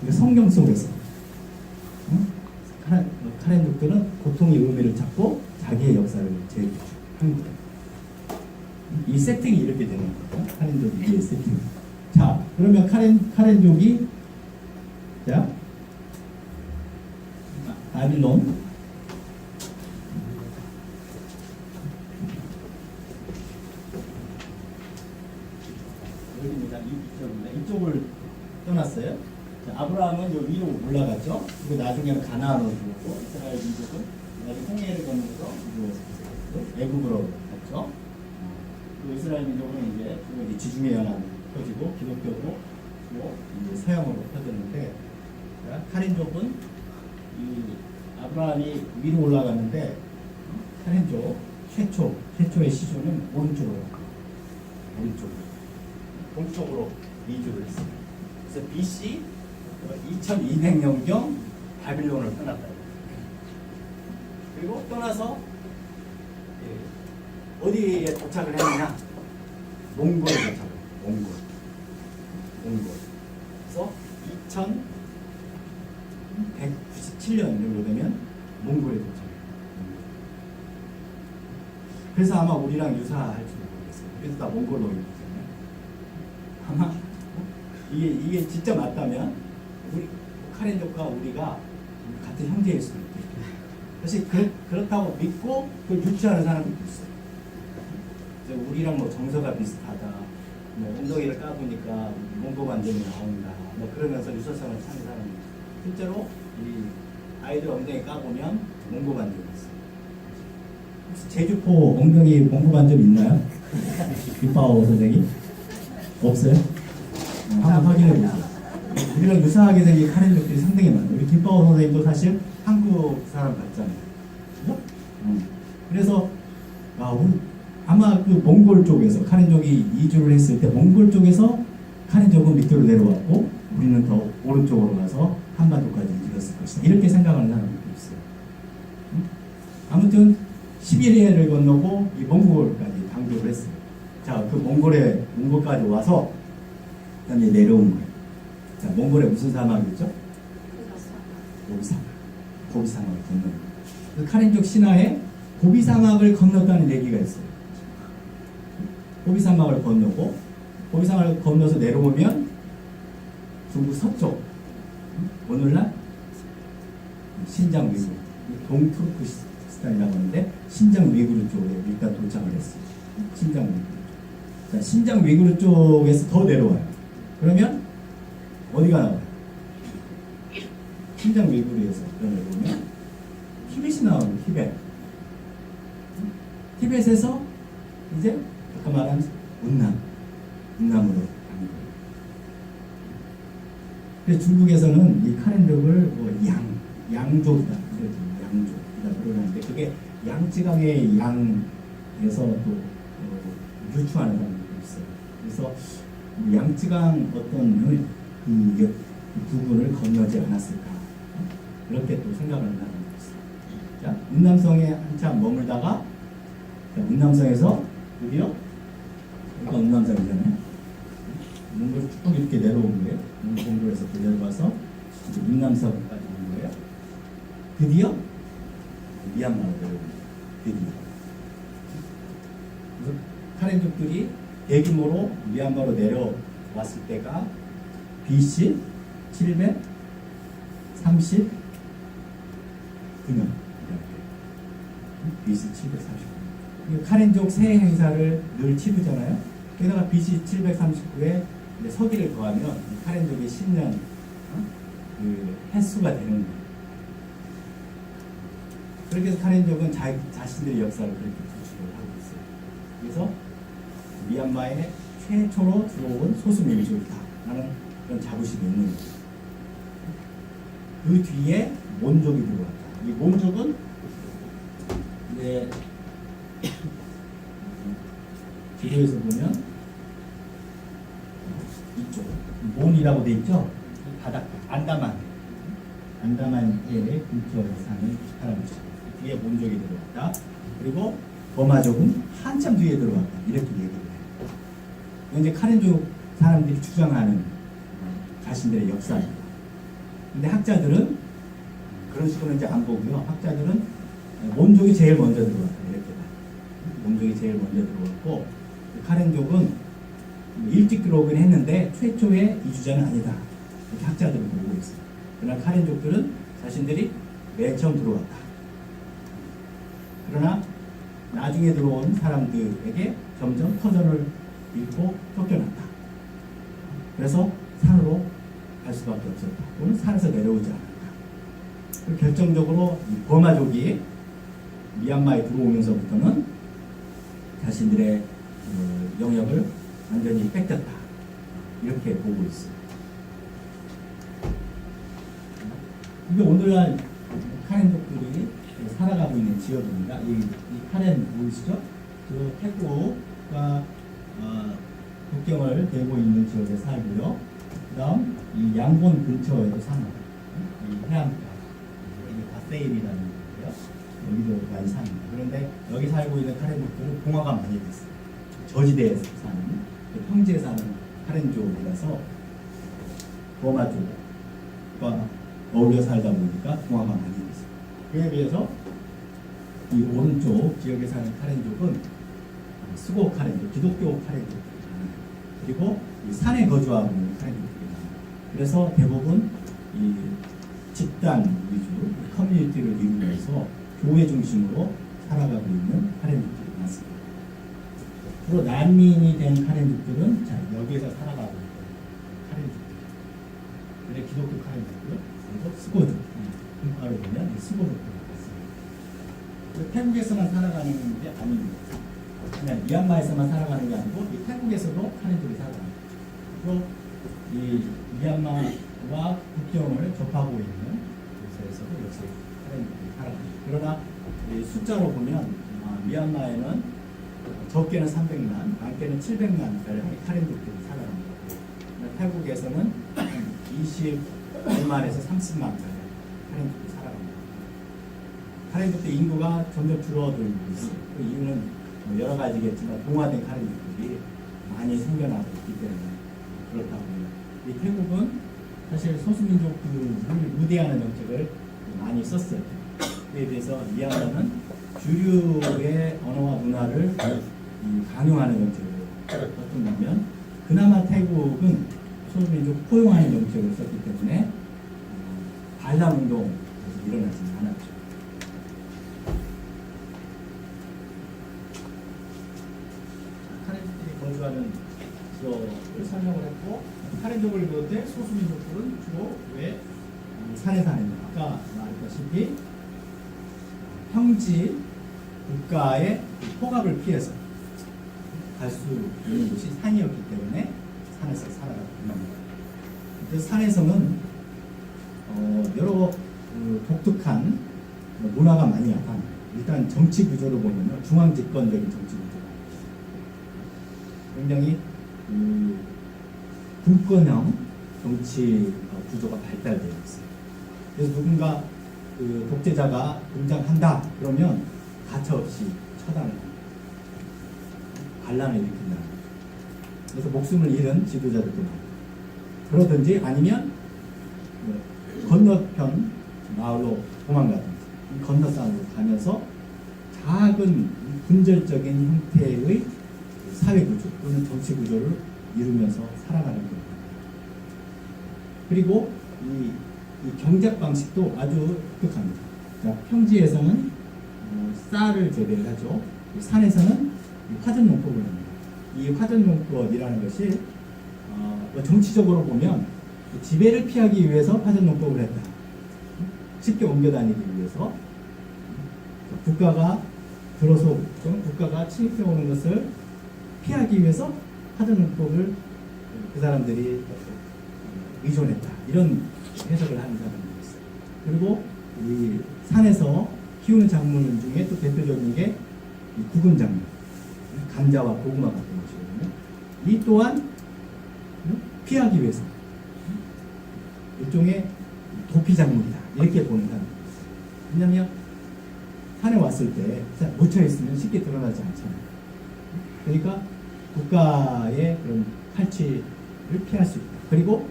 그러니까 성경 속에서 카렌족들은 고통의 의미를 찾고 자기의 역사를 재구축한 거예요. 이 세팅이 이렇게 되는 거예요. 카렌족 이해 세팅. 자, 그러면 카렌족이 자 바빌론 여기입니다. 이쪽을 떠났어요. 자, 아브라함은 요 위로 올라갔죠. 그리고 나중에는 가나안으로 들어오고 이스라엘 민족은 나중에 홍해를 건너서 애굽으로 갔죠. 그 이스라엘 민족은 이제 지중해 연안으로 펴지고 기독교도 이제 서양으로 펴졌는데 카렌족은 이 아브라함이 위로 올라갔는데 카렌족 최초의 시조는 오른쪽으로 이주를 했어요. 그래서 BC 2200년경 바빌론을 떠났다. 그리고 떠나서 어디에 도착을 했느냐? 몽골에 도착을. 몽골. 그래서 2197년 정도 되면 몽골에 도착해요. 그래서 아마 우리랑 유사할지 모르겠어요. 그래서 다 몽골로이거든요. 아마 이게 진짜 맞다면 우리 카렌족과 우리가 같은 형제일 수도 있겠죠. 사실 그렇다고 믿고 그걸 유추하는 사람들도 있어요. 우리랑 뭐 정서가 비슷하다, 뭐 엉덩이를 까보니까 몽고 반점이 나온다, 뭐 그러면서 유사성을 찾는 사람이 실제로 이 아이들 엉덩이 까보면 몽고 반점이 있어요. 혹시 제주포 엉덩이 몽고 반점 있나요? 빅바오 선생님? 없어요? 한번 확인해 보세요. 우리랑 유사하게 생긴 카렌족들이 상당히 많아요. 우리 김바오 선생님도 사실 한국 사람 같잖아요. 그죠? 그래서 아마 그 몽골 쪽에서 카렌족이 이주를 했을 때 몽골 쪽에서 카렌족은 밑으로 내려왔고 우리는 더 오른쪽으로 가서 한반도까지 이르렀을 것이다. 이렇게 생각하는 사람들도 있어요. 아무튼 시베리아를 건너고 이 몽골까지 당도를 했어요. 자, 그 몽골까지 와서 그다음에 내려온 거예요. 자, 몽골에 무슨 사막이 있죠? 고비 사막을 건너는 거예요. 그 카렌족 신화에 고비 사막을 건넜다는 얘기가 있어요. 고비 사막을 건너고 고비 사막을 건너서 내려오면 중국 서쪽 오늘날 신장 위구르 동투르크스탄이라고 하는데 신장 위구르 쪽에 일단 도착을 했어요. 신장 위구르. 자, 신장 위구르 쪽에서 더 내려와요. 그러면 어디가 나와요? 신장 위구르에서 내려오면 티벳이 나오는 티벳에서 이제 아까 말한 운남으로 가는 거예요. 그래서 중국에서는 이 카렌족을 양족이다. 양족이다 그러는데 그게 양쯔강의 양에서 또 유추하는 사람들도 있어요. 그래서 양쯔강 어떤 그 부분을 건너지 않았을까 그렇게 또 생각을 하는 사람도 있어요. 자, 운남성에 한참 머물다가 운남성에서 드디어 여기가 음남산이잖아요. 몽골 쭉 이렇게 내려온 거예요. 몽골에서 내려가서 이제 음남산까지 온 거예요. 드디어 미얀마로 내려온 거예요. 드디어. 그래서 카렌족들이 대규모로 미얀마로 내려왔을 때가 BC 739년. BC 739년. 카렌족 새해 행사를 늘 치르잖아요. 게다가 BC 739에 서기를 더하면 카렌족의 10년 그 횟수가 되는 거예요. 그렇게 해서 카렌족은 자신들의 역사를 그렇게 구축을 하고 있어요. 그래서 미얀마에 최초로 들어온 소수민족이다라는 그런 자부심이 있는 거죠. 그 뒤에 몬족이 들어왔다. 이 몬족은 이제 지도에서 보면 이쪽 몬이라고 돼 있죠. 이 바닷가 안다만해 근처에 사는 사람들 뒤에 몬족이 들어왔다. 그리고 버마족은 한참 뒤에 들어왔다. 이렇게 얘기를 해요. 이제 카렌족 사람들이 주장하는 자신들의 역사입니다. 근데 학자들은 그런 식으로 이제 안 보고요. 학자들은 몬족이 제일 먼저 들어왔다. 이렇게 봐요. 몬족이 제일 먼저 들어왔고 카렌족은 일찍 들어오긴 했는데 최초의 이주자는 아니다. 이렇게 학자들은 보고 있어요. 그러나 카렌족들은 자신들이 맨 처음 들어왔다. 그러나 나중에 들어온 사람들에게 점점 터전을 잃고 쫓겨났다. 그래서 산으로 갈 수밖에 없었다. 또는 산에서 내려오지 않았다. 결정적으로 이 버마족이 미얀마에 들어오면서부터는 자신들의 영역을 완전히 뺏겼다. 이렇게 보고 있어요. 이게 오늘날 카렌족들이 살아가고 있는 지역입니다. 이 카렌 보이시죠? 그 태국과 국경을 대고 있는 지역에 살고요. 그 다음 이 양곤 근처에도 사는 이 해안가, 여기 바세일이라는 데요. 여기도 많이 삽니다. 그런데 여기 살고 있는 카렌족들은 공화가 많이 됐어요. 저지대에서 사는, 평지에 사는 카렌족이라서 버마 쪽과 어울려 살다 보니까 공화가 많이 됐어요. 그에 비해서 이 오른쪽 지역에 사는 카렌족은 수고 카렌족, 기독교 카렌족들이잖아요. 그리고 이 산에 거주하고 있는 카렌족들이잖아요. 그래서 대부분 이 집단 위주, 커뮤니티를 이루면서 교회 중심으로 살아가고 있는 카렌족들이 많습니다. 주로 난민이 된 카렌족들은 자, 여기에서 살아가고 있는 카렌족들. 그래 기독교 카렌족들, 그리고 수고족. 금가로 보면 수고족들이 있습니다. 태국에서만 살아가는 게 아닙니다. 그냥 미얀마에서만 살아가는 게 아니고 이 태국에서도 카렌족이 살아갑니다. 그리고 이 미얀마와 국경을 접하고 있는 곳에서도 역시 카렌족이 살아갑니다. 그러나 이 숫자로 보면 미얀마에는 적게는 300만, 많게는 700만 카렌족들이 살아갑니다. 태국에서는 20만에서 30만 카렌족들이 살아갑니다. 카렌족들 인구가 점점 줄어들고 있어요. 그 이유는 여러 가지겠지만 동화된 카렌족들이 많이 생겨나고 있기 때문에 그렇다고 합니다. 이 태국은 사실 소수민족들을 무대하는 정책을 많이 썼어요. 그에 비해서 미얀마는 주류의 언어와 문화를 강요하는 정책을 썼다면 그나마 태국은 소수민족 포용하는 정책을 썼기 때문에 반란운동이 일어나지 않았죠. 카렌족들이 거주하는 지역을 설명을 했고 카렌족을 비롯해 소수민족들은 주로 왜 산에 사는 아까 말했다시피 평지 국가의 폭압을 피해서 갈 수 있는 곳이 산이었기 때문에 산에서 살아가고 있습니다. 그래서 산에서는 여러 독특한 문화가 많이 나타납니다. 일단 정치 구조를 보면 중앙 집권적인 정치 구조가 굉장히 군권형 정치 구조가 발달되어 있어요. 그래서 누군가 독재자가 등장한다 그러면 가차없이 처단을 합니다. 반란을 일으킨다. 그래서 목숨을 잃은 지도자들도 많고, 그러든지 아니면 뭐 건너편 마을로 도망가든지 건너싸움으로 가면서 작은 분절적인 형태의 사회 구조 또는 정치 구조를 이루면서 살아가는 겁니다. 그리고 이 경작 방식도 아주 독특합니다. 자, 평지에서는 쌀을 재배를 하죠. 산에서는 화전농법을 합니다. 이 화전농법이라는 것이 뭐 정치적으로 보면 지배를 피하기 위해서 화전농법을 했다. 쉽게 옮겨 다니기 위해서 국가가 들어서 국가가 침입해 오는 것을 피하기 위해서 화전농법을 그 사람들이 의존했다. 이런 해석을 하는 사람들이 있어요. 그리고 이 산에서 키우는 작물 중에 또 대표적인 게 이 구근 작물, 감자와 고구마 같은 것이거든요. 이 또한 피하기 위해서 일종의 도피 작물이다. 이렇게 보는 사람입니다. 왜냐하면 산에 왔을 때 묻혀 있으면 쉽게 드러나지 않잖아요. 그러니까 국가의 그런 탈취를 피할 수 있다. 그리고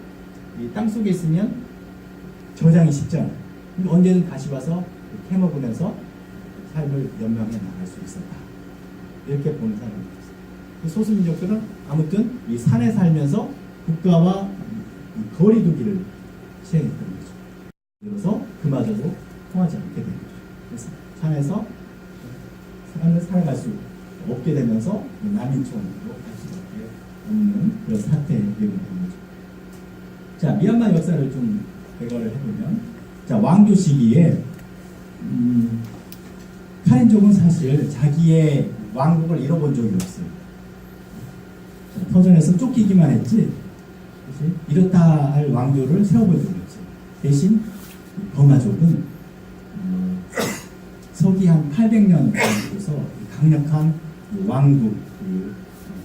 이 땅 속에 있으면 저장이 쉽잖아요. 언제든 다시 와서 캐먹으면서 삶을 연명해 나갈 수 있었다. 이렇게 보는 사람입니다. 소수민족들은 아무튼 이 산에 살면서 국가와 거리두기를 시행했던 거죠. 그래서 그마저도 통하지 않게 된 거죠. 그래서 산에서 삶을 살아갈 수 없게 되면서 난민촌으로 갈 수밖에 없는 그런 사태에 이르게 된 거죠. 자, 미얀마 역사를 좀 배가를 해보면, 자, 왕조 시기에 카렌족은 사실 자기의 왕국을 잃어본 적이 없어요. 터전에서 쫓기기만 했지, 그치? 이렇다 할 왕조를 세워본 적이 없어요. 대신 버마족은 서기 한 800년 정도에서 강력한 왕국을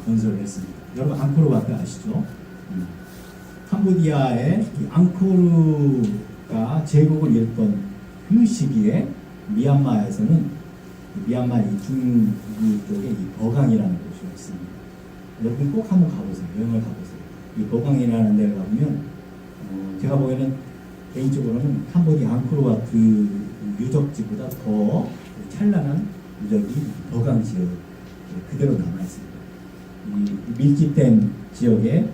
건설을 했습니다. 여러분 앙코르와트 아시죠? 캄보디아의 앙코르가 제국을 잃던 그 시기에 미얀마에서는 미얀마 이 중부 쪽에 이 버강이라는 곳이 있습니다. 여러분 꼭 한번 가보세요. 여행을 가보세요. 이 버강이라는 데를 가보면 제가 보기에는 개인적으로는 캄보디아 앙코르와트 유적지보다 더 찬란한 유적이 버강 지역 그대로 남아 있습니다. 이 밀집된 지역에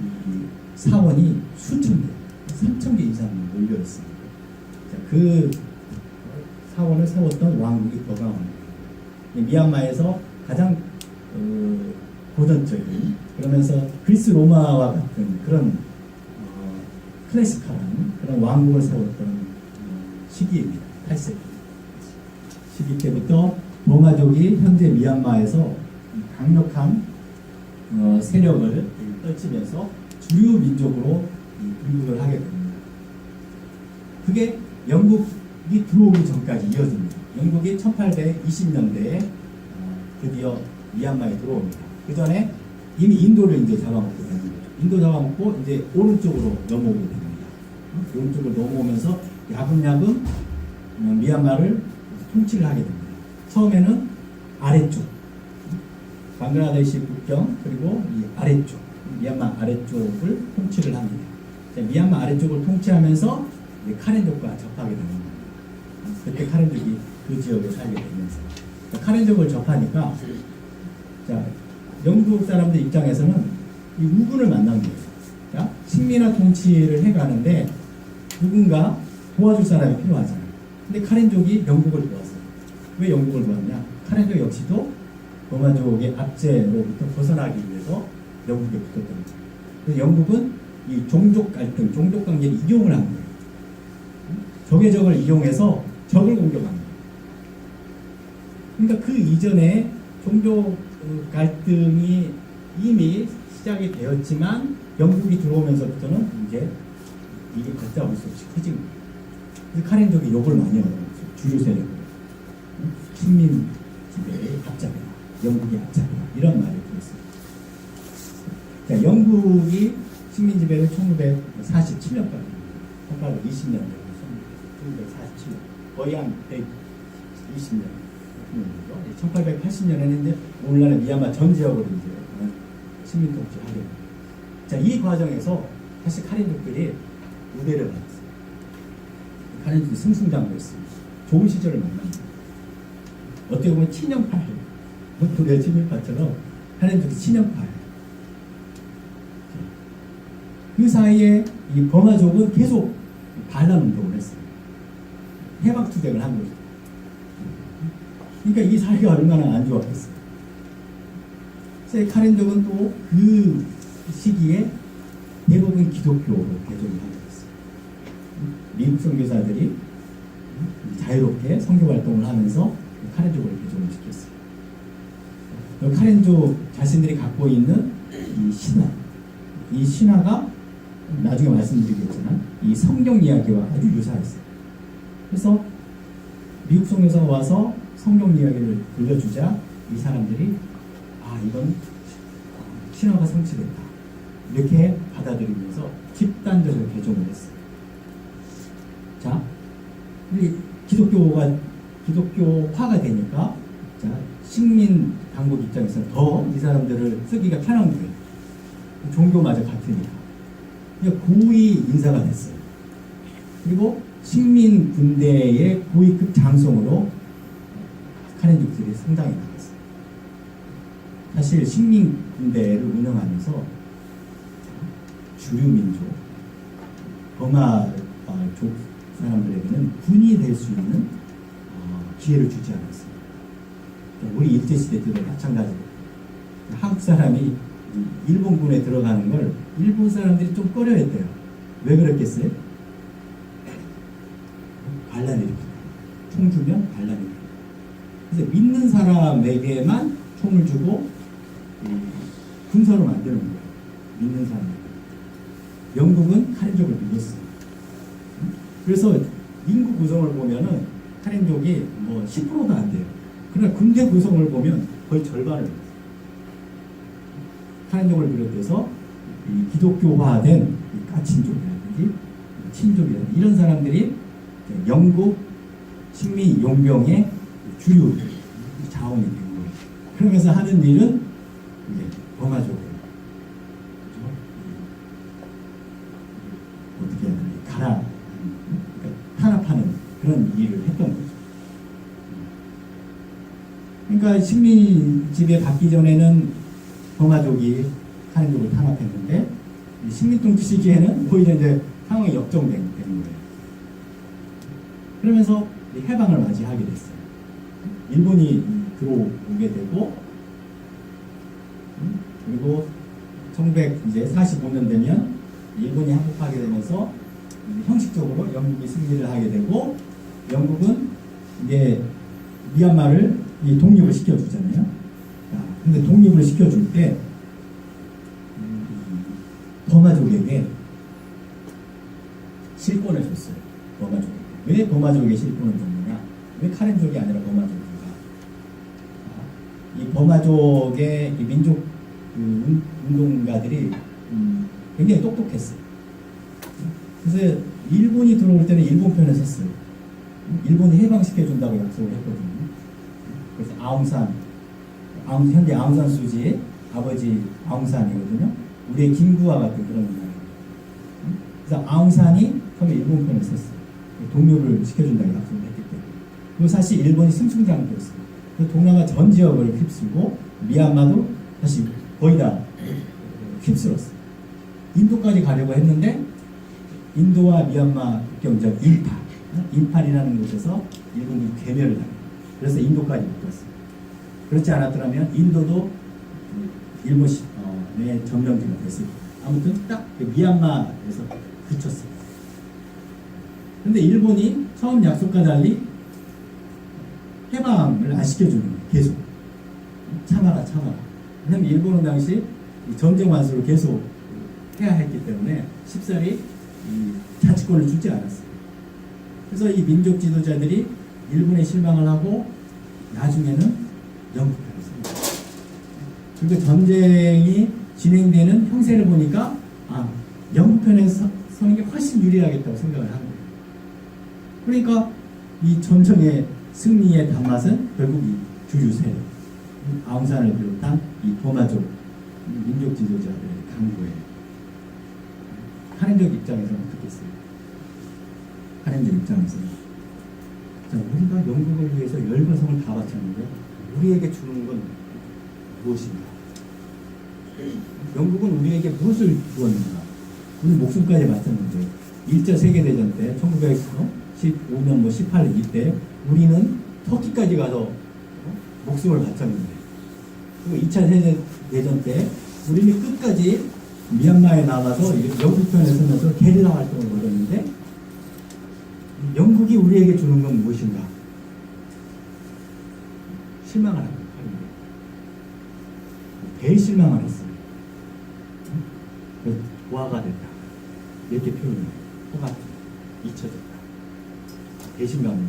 이 사원이 수천 개, 3,000개 이상 몰려 있습니다. 자, 그 사원을 세웠던 왕국이 버가왕입니다. 미얀마에서 가장 고전적인, 그러면서 그리스 로마와 같은 그런 클래식한 그런 왕국을 세웠던 시기입니다. 8세기 시기 때부터 버마족이 현재 미얀마에서 강력한 세력을 떨치면서 주류 민족으로 분국을 하게 됩니다. 그게 영국이 들어오기 전까지 이어집니다. 영국이 1820년대에 드디어 미얀마에 들어옵니다. 그 전에 이미 인도를 이제 잡아먹게 되는 거죠. 인도 잡아먹고 이제 오른쪽으로 넘어오게 됩니다. 오른쪽으로 넘어오면서 야금야금 미얀마를 통치를 하게 됩니다. 처음에는 아래쪽, 방글라데시 국경, 그리고 이 아래쪽, 미얀마 아래쪽을 통치를 합니다. 미얀마 아래쪽을 통치하면서 카렌족과 접하게 되는 겁니다. 그때 카렌족이 그 지역에 살게 되면서 카렌족을 접하니까, 자, 영국 사람들 입장에서는 이 우군을 만난 거예요. 자, 식민화 통치를 해가는데 누군가 도와줄 사람이 필요하잖아요. 근데 카렌족이 영국을 도왔어요. 왜 영국을 도왔냐? 카렌족 역시도 버마족의 압제로부터 벗어나기 위해서 영국에 붙었던 거예요. 그래서 영국은 이 종족 갈등, 종족 관계를 이용을 한 거예요. 적의 적을 이용해서 적을 공격한 거예요. 그러니까 그 이전에 종족 갈등이 이미 시작이 되었지만 영국이 들어오면서부터는 이제 이게 걷잡을 수 없이 커진 거예요. 그래서 카렌족이 욕을 많이 얻어요. 주류 세력으로. 식민 지배의 압작이다. 영국의 압작이다. 이런 말을 들었습니다. 자, 영국이 식민 지배를 1947년까지, 1820년, 1947년, 거의 한 120년. 1880년에는 이제 오늘날의 미얀마 전 지역으로 이제 식민 통치를 하게 됩니다. 자, 이 과정에서 사실 카렌족들이 우대를 받았어요. 카렌족이 승승장구했습니다. 좋은 시절을 만납니다. 어떻게 보면 친형파예요. 우리가 친일파처럼 카렌족이 친형파예요. 그 사이에 이 버마족은 계속 반란 운동을 했어요. 해방투쟁을 한 거죠. 그러니까 이 사회가 얼마나 안 좋았겠어요. 그래서 카렌족은 또 그 시기에 대부분 기독교로 개종을 하게 됐어요. 미국 선교사들이 자유롭게 선교 활동을 하면서 카렌족을 개종을 시켰어요. 카렌족 자신들이 갖고 있는 이 신화가 나중에 말씀드리겠지만 이 성경 이야기와 아주 유사했어요. 그래서 미국 선교사가 와서 성경 이야기를 들려주자 이 사람들이 이건 신화가 성취됐다 이렇게 받아들이면서 집단적으로 개종을 했어요. 자, 우리 기독교화가 되니까 자, 식민 당국 입장에서 더 이 사람들을 쓰기가 편한 거예요. 종교마저 같으니까. 고위 인사가 됐어요. 그리고 식민 군대의 고위급 장성으로 카렌족들이 성장해 나갔어요. 사실 식민 군대를 운영하면서 주류민족, 버마족 사람들에게는 군이 될 수 있는 기회를 주지 않았어요. 우리 일제시대 때도 마찬가지로 한국 사람이 일본군에 들어가는 걸 일본 사람들이 좀 꺼려했대요. 왜 그랬겠어요? 반란이 일으키고 총 주면 반란이 일으키고 그래서 믿는 사람에게만 총을 주고 군사로 만드는 거예요. 믿는 사람에게. 영국은 카렌족을 믿었어요. 그래서 인구 구성을 보면은 카렌족이 뭐 10%도 안 돼요. 그러나 군대 구성을 보면 거의 절반을 해요. 카렌족을 비롯해서 이 기독교화된 이 까친족이라든지 친족이라든지 이런 사람들이 영국 식민 용병의 주류 자원이 된 거예요. 그러면서 하는 일은 이제 버마족을 어떻게 해야 되나 그러니까 탄압하는 그런 일을 했던 거죠. 그러니까 식민지배 받기 전에는 버마족이 카렌족을 탄압했는데 식민통치 시기에는 오히려 이제 상황이 역정된 거예요. 그러면서 해방을 맞이하게 됐어요. 일본이 들어오게 되고 그리고 1945년 되면 일본이 항복하게 되면서 형식적으로 영국이 승리를 하게 되고 영국은 이제 미얀마를 독립을 시켜주잖아요. 근데 독립을 시켜줄 때 버마족에게 실권을 줬어요. 버마족에게. 왜 버마족에게 실권을 줬느냐? 왜 카렌족이 아니라 버마족인가? 이 버마족의 이 민족 운동가들이 굉장히 똑똑했어요. 그래서 일본이 들어올 때는 일본 편에 섰어요. 일본이 해방시켜준다고 약속을 했거든요. 그래서 현재 아웅산 수지의 아버지 아웅산이거든요. 우리의 김구와 같은 그런 문화예요. 그래서 아웅산이 처음에 일본 편에 섰어요. 독립을 시켜준다고 약속을 했기 때문에. 그리고 사실 일본이 승승장구했어요. 그래서 동남아 전 지역을 휩쓸고 미얀마도 사실 거의 다 휩쓸었어요. 인도까지 가려고 했는데 인도와 미얀마 국경적 인팔이라는 곳에서 일본이 괴멸을 당해요. 그래서 인도까지 못 갔어요. 그렇지 않았더라면 인도도 일본의 점령지가 됐어요. 아무튼 딱 미얀마에서 그쳤어요. 근데 일본이 처음 약속과 달리 해방을 안 시켜주는 거예요. 계속 참아라. 왜냐면 일본은 당시 전쟁 완수를 계속 해야 했기 때문에 쉽사리 자치권을 주지 않았어요. 그래서 이 민족 지도자들이 일본에 실망을 하고 나중에는 영국 편에 섭니다. 그리고 전쟁이 진행되는 형세를 보니까 영국 편에 서는 게 훨씬 유리하겠다고 생각을 한 거예요. 그러니까 이 전쟁의 승리의 단맛은 결국 이 주류 세력, 아웅산을 비롯한 이 버마족 민족 지도자들의 강구예요. 카렌족 입장에서는 어떻겠어요? 카렌족 입장에서는 자, 우리가 영국을 위해서 열거성을 다 바쳤는데 우리에게 주는 건 무엇인가? 영국은 우리에게 무엇을 주었는가? 우리 목숨까지 바쳤는데 1차 세계대전 때 1915년 18년 이때 우리는 터키까지 가서 목숨을 바쳤는데 그리고 2차 세계대전 때 우리는 끝까지 미얀마에 나가서 영국 편에 서면서 게릴라 활동을 벌였는데 영국이 우리에게 주는 건 무엇인가? 실망을 합니다. 대실망을 했어요. 고아가 됐다. 이렇게 표현해요. 호가 잊혀졌다. 대실망을.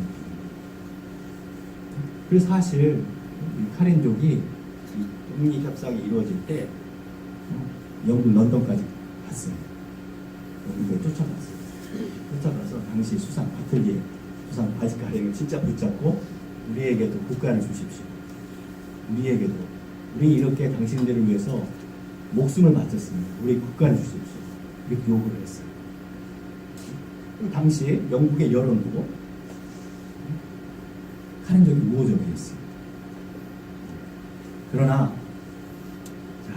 그래서 사실 카렌족이 독립협상이 이루어질 때 영국 런던까지 갔어요. 영국에 쫓아갔어요. 쫓아가서 당시 수상 바틀리에 수상 바지카렌을 진짜 붙잡고 우리에게도 국가를 주십시오. 우리에게도 우리 이렇게 당신들을 위해서 목숨을 바쳤습니다. 우리 국가를 주십시오. 이렇게 요구를 했어요. 당시 영국의 여론도 카렌족이 우호적이었어요. 그러나 자,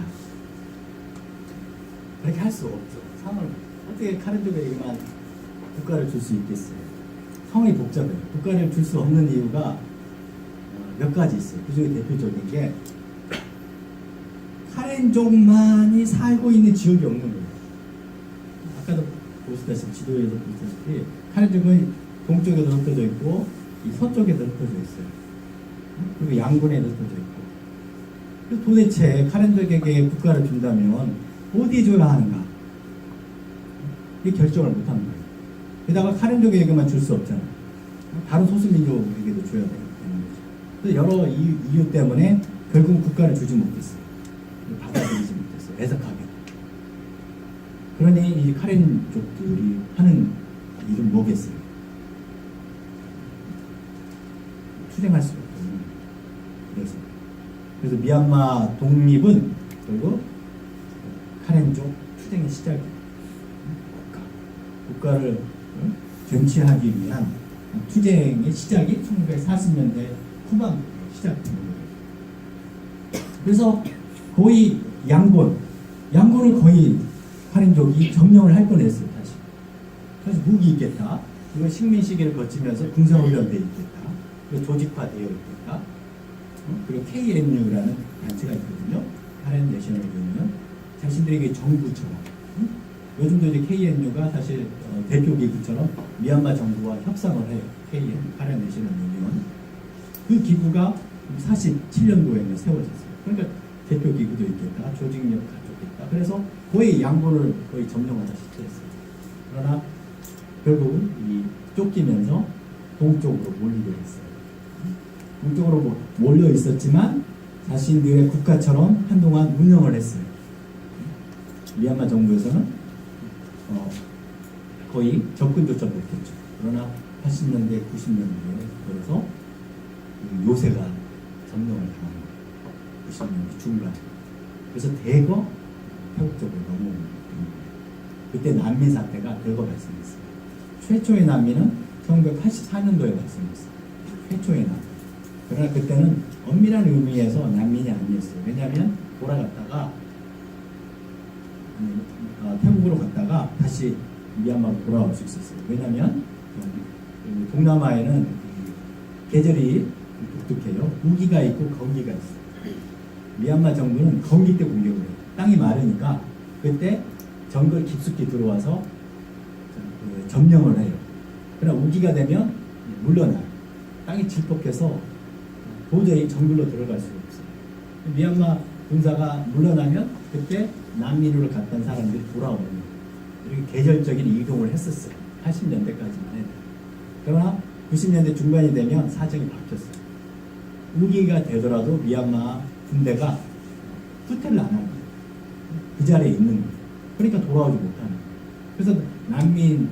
그렇게 할 수 없죠. 상황을 어떻게 카렌족에게만 국가를 줄 수 있겠어요? 상황이 복잡해요. 국가를 줄 수 없는 이유가 몇 가지 있어요. 그 중에 대표적인 게 카렌족만이 살고 있는 지역이 없는 거예요. 아까도 보시다시피 지도에서 보시다시피 카렌족은 동쪽에도 흩어져 있고 이 서쪽에도 흩어져 있어요. 그리고 양군에도 흩어져 있고. 그래서 도대체 카렌족에게 국가를 준다면 어디에 줘야 하는가? 이 결정을 못하는 거예요. 게다가 카렌족에게만 줄 수 없잖아요. 다른 소수민족에게도 줘야 되는 거죠. 그래서 여러 이유 때문에 결국 국가를 주지 못했어요. 받아들이지 못했어요. 애석하게. 그러니 이 카렌족들이 하는 일은 뭐겠어요? 투쟁할 수밖에 없는. 그래서 미얀마 독립은 결국 카렌족 투쟁의 시작이에요. 국가를 쟁취하기 위한 투쟁의 시작이 1940년대 후반부에 시작된 거예요. 그래서 거의 양곤을 거의 카렌족이 점령을 할 뻔했어요. 사실 무기 있겠다. 이건 식민 시기를 거치면서 군사훈련돼 있겠다. 그리고 조직화되어 있겠다. 그리고 KNU라는 단체가 있거든요. 카렌 내셔널 유니언. 자신들에게 정부처럼. 요즘도 이제 KNU가 사실 대표 기구처럼 미얀마 정부와 협상을 해요. KNU, 카렌 내셔널 유니언. 그 기구가 47년도에 세워졌어요. 그러니까 대표 기구도 있겠다. 조직력 가지고 있다. 그래서 거의 양본을 거의 점령하다시피 했어요. 그러나 결국은 이 쫓기면서 동쪽으로 몰리게 됐어요. 동쪽으로 몰려 있었지만 자신들의 국가처럼 한동안 운영을 했어요. 미얀마 정부에서는 거의 접근조차 못했죠. 그러나 80년대, 90년대에 들어서 요새가 점령을 당한 거예요. 90년대 중반. 그래서 대거 태국 쪽으로 넘어오는 거예요. 그때 난민 사태가 대거 발생했어요. 최초의 난민은 1984년도에 발생했어요. 최초의 난민. 그러나 그때는 엄밀한 의미에서 난민이 아니었어요. 왜냐하면 돌아갔다가 태국으로 갔다가 다시 미얀마로 돌아올 수 있었어요. 왜냐하면 동남아에는 계절이 독특해요. 우기가 있고 건기가 있어요. 미얀마 정부는 건기 때 공격을 해요. 땅이 마르니까 그때 정글 깊숙이 들어와서 점령을 해요. 그러나 우기가 되면 물러나요. 땅이 질퍽해서 도저히 정글로 들어갈 수가 없어요. 미얀마 군사가 물러나면 그때 난민으로 갔던 사람들이 돌아오는 거예요. 이렇게 계절적인 이동을 했었어요. 80년대까지만 해도. 그러나 90년대 중반이 되면 사정이 바뀌었어요. 우기가 되더라도 미얀마 군대가 후퇴를 안 하는 거예요. 그 자리에 있는 거예요. 그러니까 돌아오지 못하는 거예요. 그래서 난민이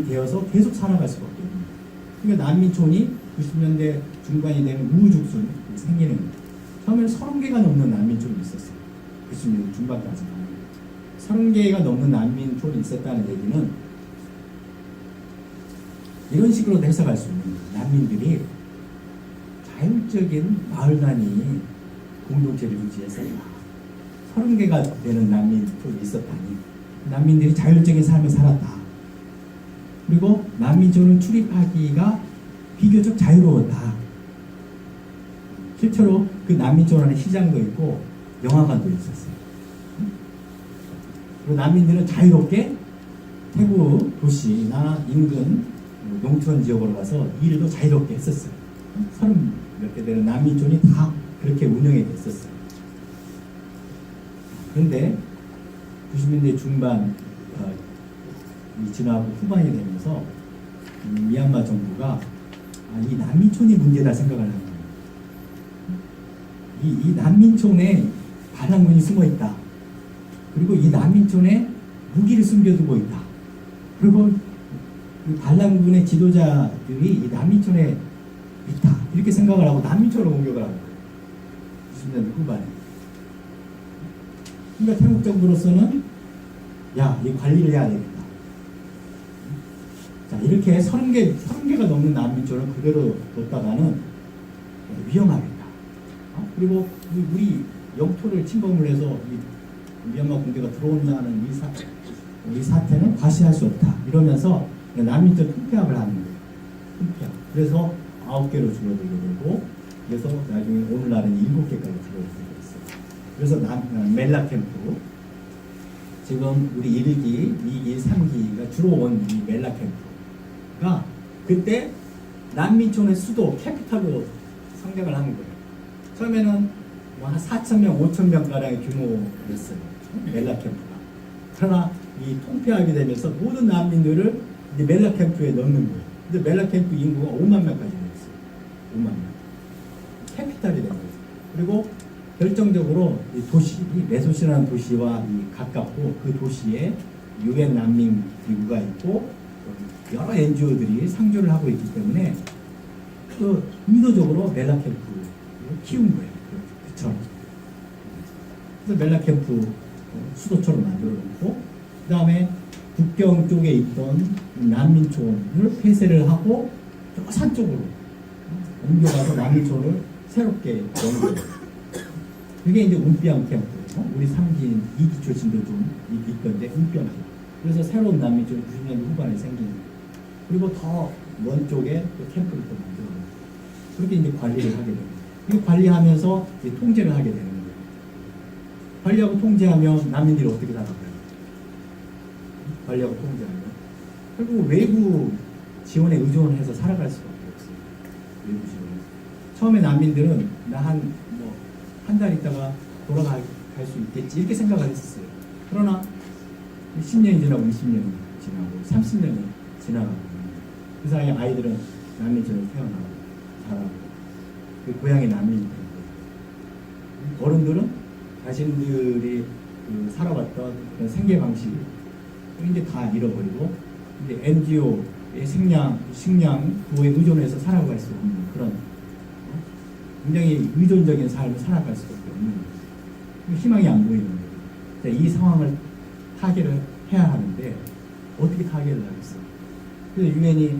되어서 계속 살아갈 수밖에 없는 거예요. 그러니까 난민촌이 90년대 중반이 되면 우후죽순 생기는 거예요. 처음에는 30개가 넘는 난민촌이 있었어요. 90년대 중반까지 30개가 넘는 난민촌이 있었다는 얘기는 이런 식으로도 해석할 수 있는 거예요. 난민들이 자율적인 마을 단위 공동체를 유지했었다. 30개가 되는 난민촌이 있었다니 난민들이 자율적인 삶을 살았다. 그리고 난민촌을 출입하기가 비교적 자유로웠다. 실제로 그 난민촌 안에 시장도 있고 영화관도 있었어요. 그리고 난민들은 자유롭게 태국 도시나 인근 농촌 지역으로 가서 일도 자유롭게 했었어요. 30몇 개 되는 난민촌이 다 그렇게 운영이 됐었어요. 그런데 90년대 중반 지나고 후반이 되면서 미얀마 정부가 이 난민촌이 문제다 생각을 하는 거예요. 이 난민촌에 반란군이 숨어 있다. 그리고 이 난민촌에 무기를 숨겨두고 있다. 그리고 이 반란군의 지도자들이 이 난민촌에 있다. 이렇게 생각을 하고 난민촌으로 공격을 하는 거예요. 90년대 후반에. 그러니까 태국 정부로서는 이 관리를 해야 되겠다. 자, 이렇게 30개가 넘는 난민촌을 그대로 뒀다가는 위험하겠다. 그리고 우리 영토를 침범을 해서 미얀마 군대가 들어온다는 이 사태는 과시할 수 없다. 이러면서 난민촌 통폐합을 하는 거예요. 통폐합. 그래서 9개로 줄어들게 되고, 그래서 나중에 오늘날은 7개까지 줄어들게 됐어요. 그래서 멜라 캠프, 지금 우리 1기, 2기, 3기가 주로 온 이 멜라 캠프가 그때 난민촌의 수도 캐피탈로 성장을 하는 거예요. 처음에는 한 4,000명, 5,000명 가량의 규모였어요. 멜라 캠프가. 그러나 이 통폐하게 되면서 모든 난민들을 이제 멜라 캠프에 넣는 거예요. 근데 멜라 캠프 인구가 5만 명까지 되었어요. 5만 명. 캐피탈이 된 거죠. 그리고 결정적으로 이 도시, 이 메소시라는 도시와 가깝고 그 도시에 유엔 난민 기구가 있고 여러 NGO들이 상주를 하고 있기 때문에 그 의도적으로 멜라 캠프를 키운 거예요. 그처럼. 그래서 멜라 캠프 수도처럼 만들어 놓고 그 다음에 국경 쪽에 있던 난민촌을 폐쇄를 하고 저 산 쪽으로 옮겨가서 난민촌을 새롭게 넣은 거예요. 그게 이제 운비앙 캠프, 우리 3기, 2기 출신도 좀 있던데 운비앙 캠프. 그래서 새로운 난민촌이 90년대 후반에 생긴 거예요. 그리고 더 먼 쪽에 또 캠프를 또 만들어 놓고 그렇게 이제 관리를 하게 됩니다. 이 관리하면서 이제 통제를 하게 되는 거예요. 관리하고 통제하면 난민들이 어떻게 살아가요? 관리하고 통제하면 결국 외부 지원에 의존해서 살아갈 수밖에 없어요. 외부 지원에서. 처음에 난민들은 나 한 달 있다가 돌아갈 수 있겠지 이렇게 생각을 했었어요. 그러나 10년이 지나고 20년이 지나고 30년이 지나가고 그 사이에 아이들은 난민처럼 태어나고 자라고 그 고향의 난민이 되는 거예요. 어른들은 자신들이 살아왔던 그런 생계 방식을 이제 다 잃어버리고 이제 NGO의 식량 그거에 의존해서 살아갈 수 없는 그런 굉장히 의존적인 삶을 살아갈 수밖에 없는 거예요. 희망이 안 보이는 거예요. 이 상황을 타개를 해야 하는데 어떻게 타개를 하겠어요? 그래서 유엔이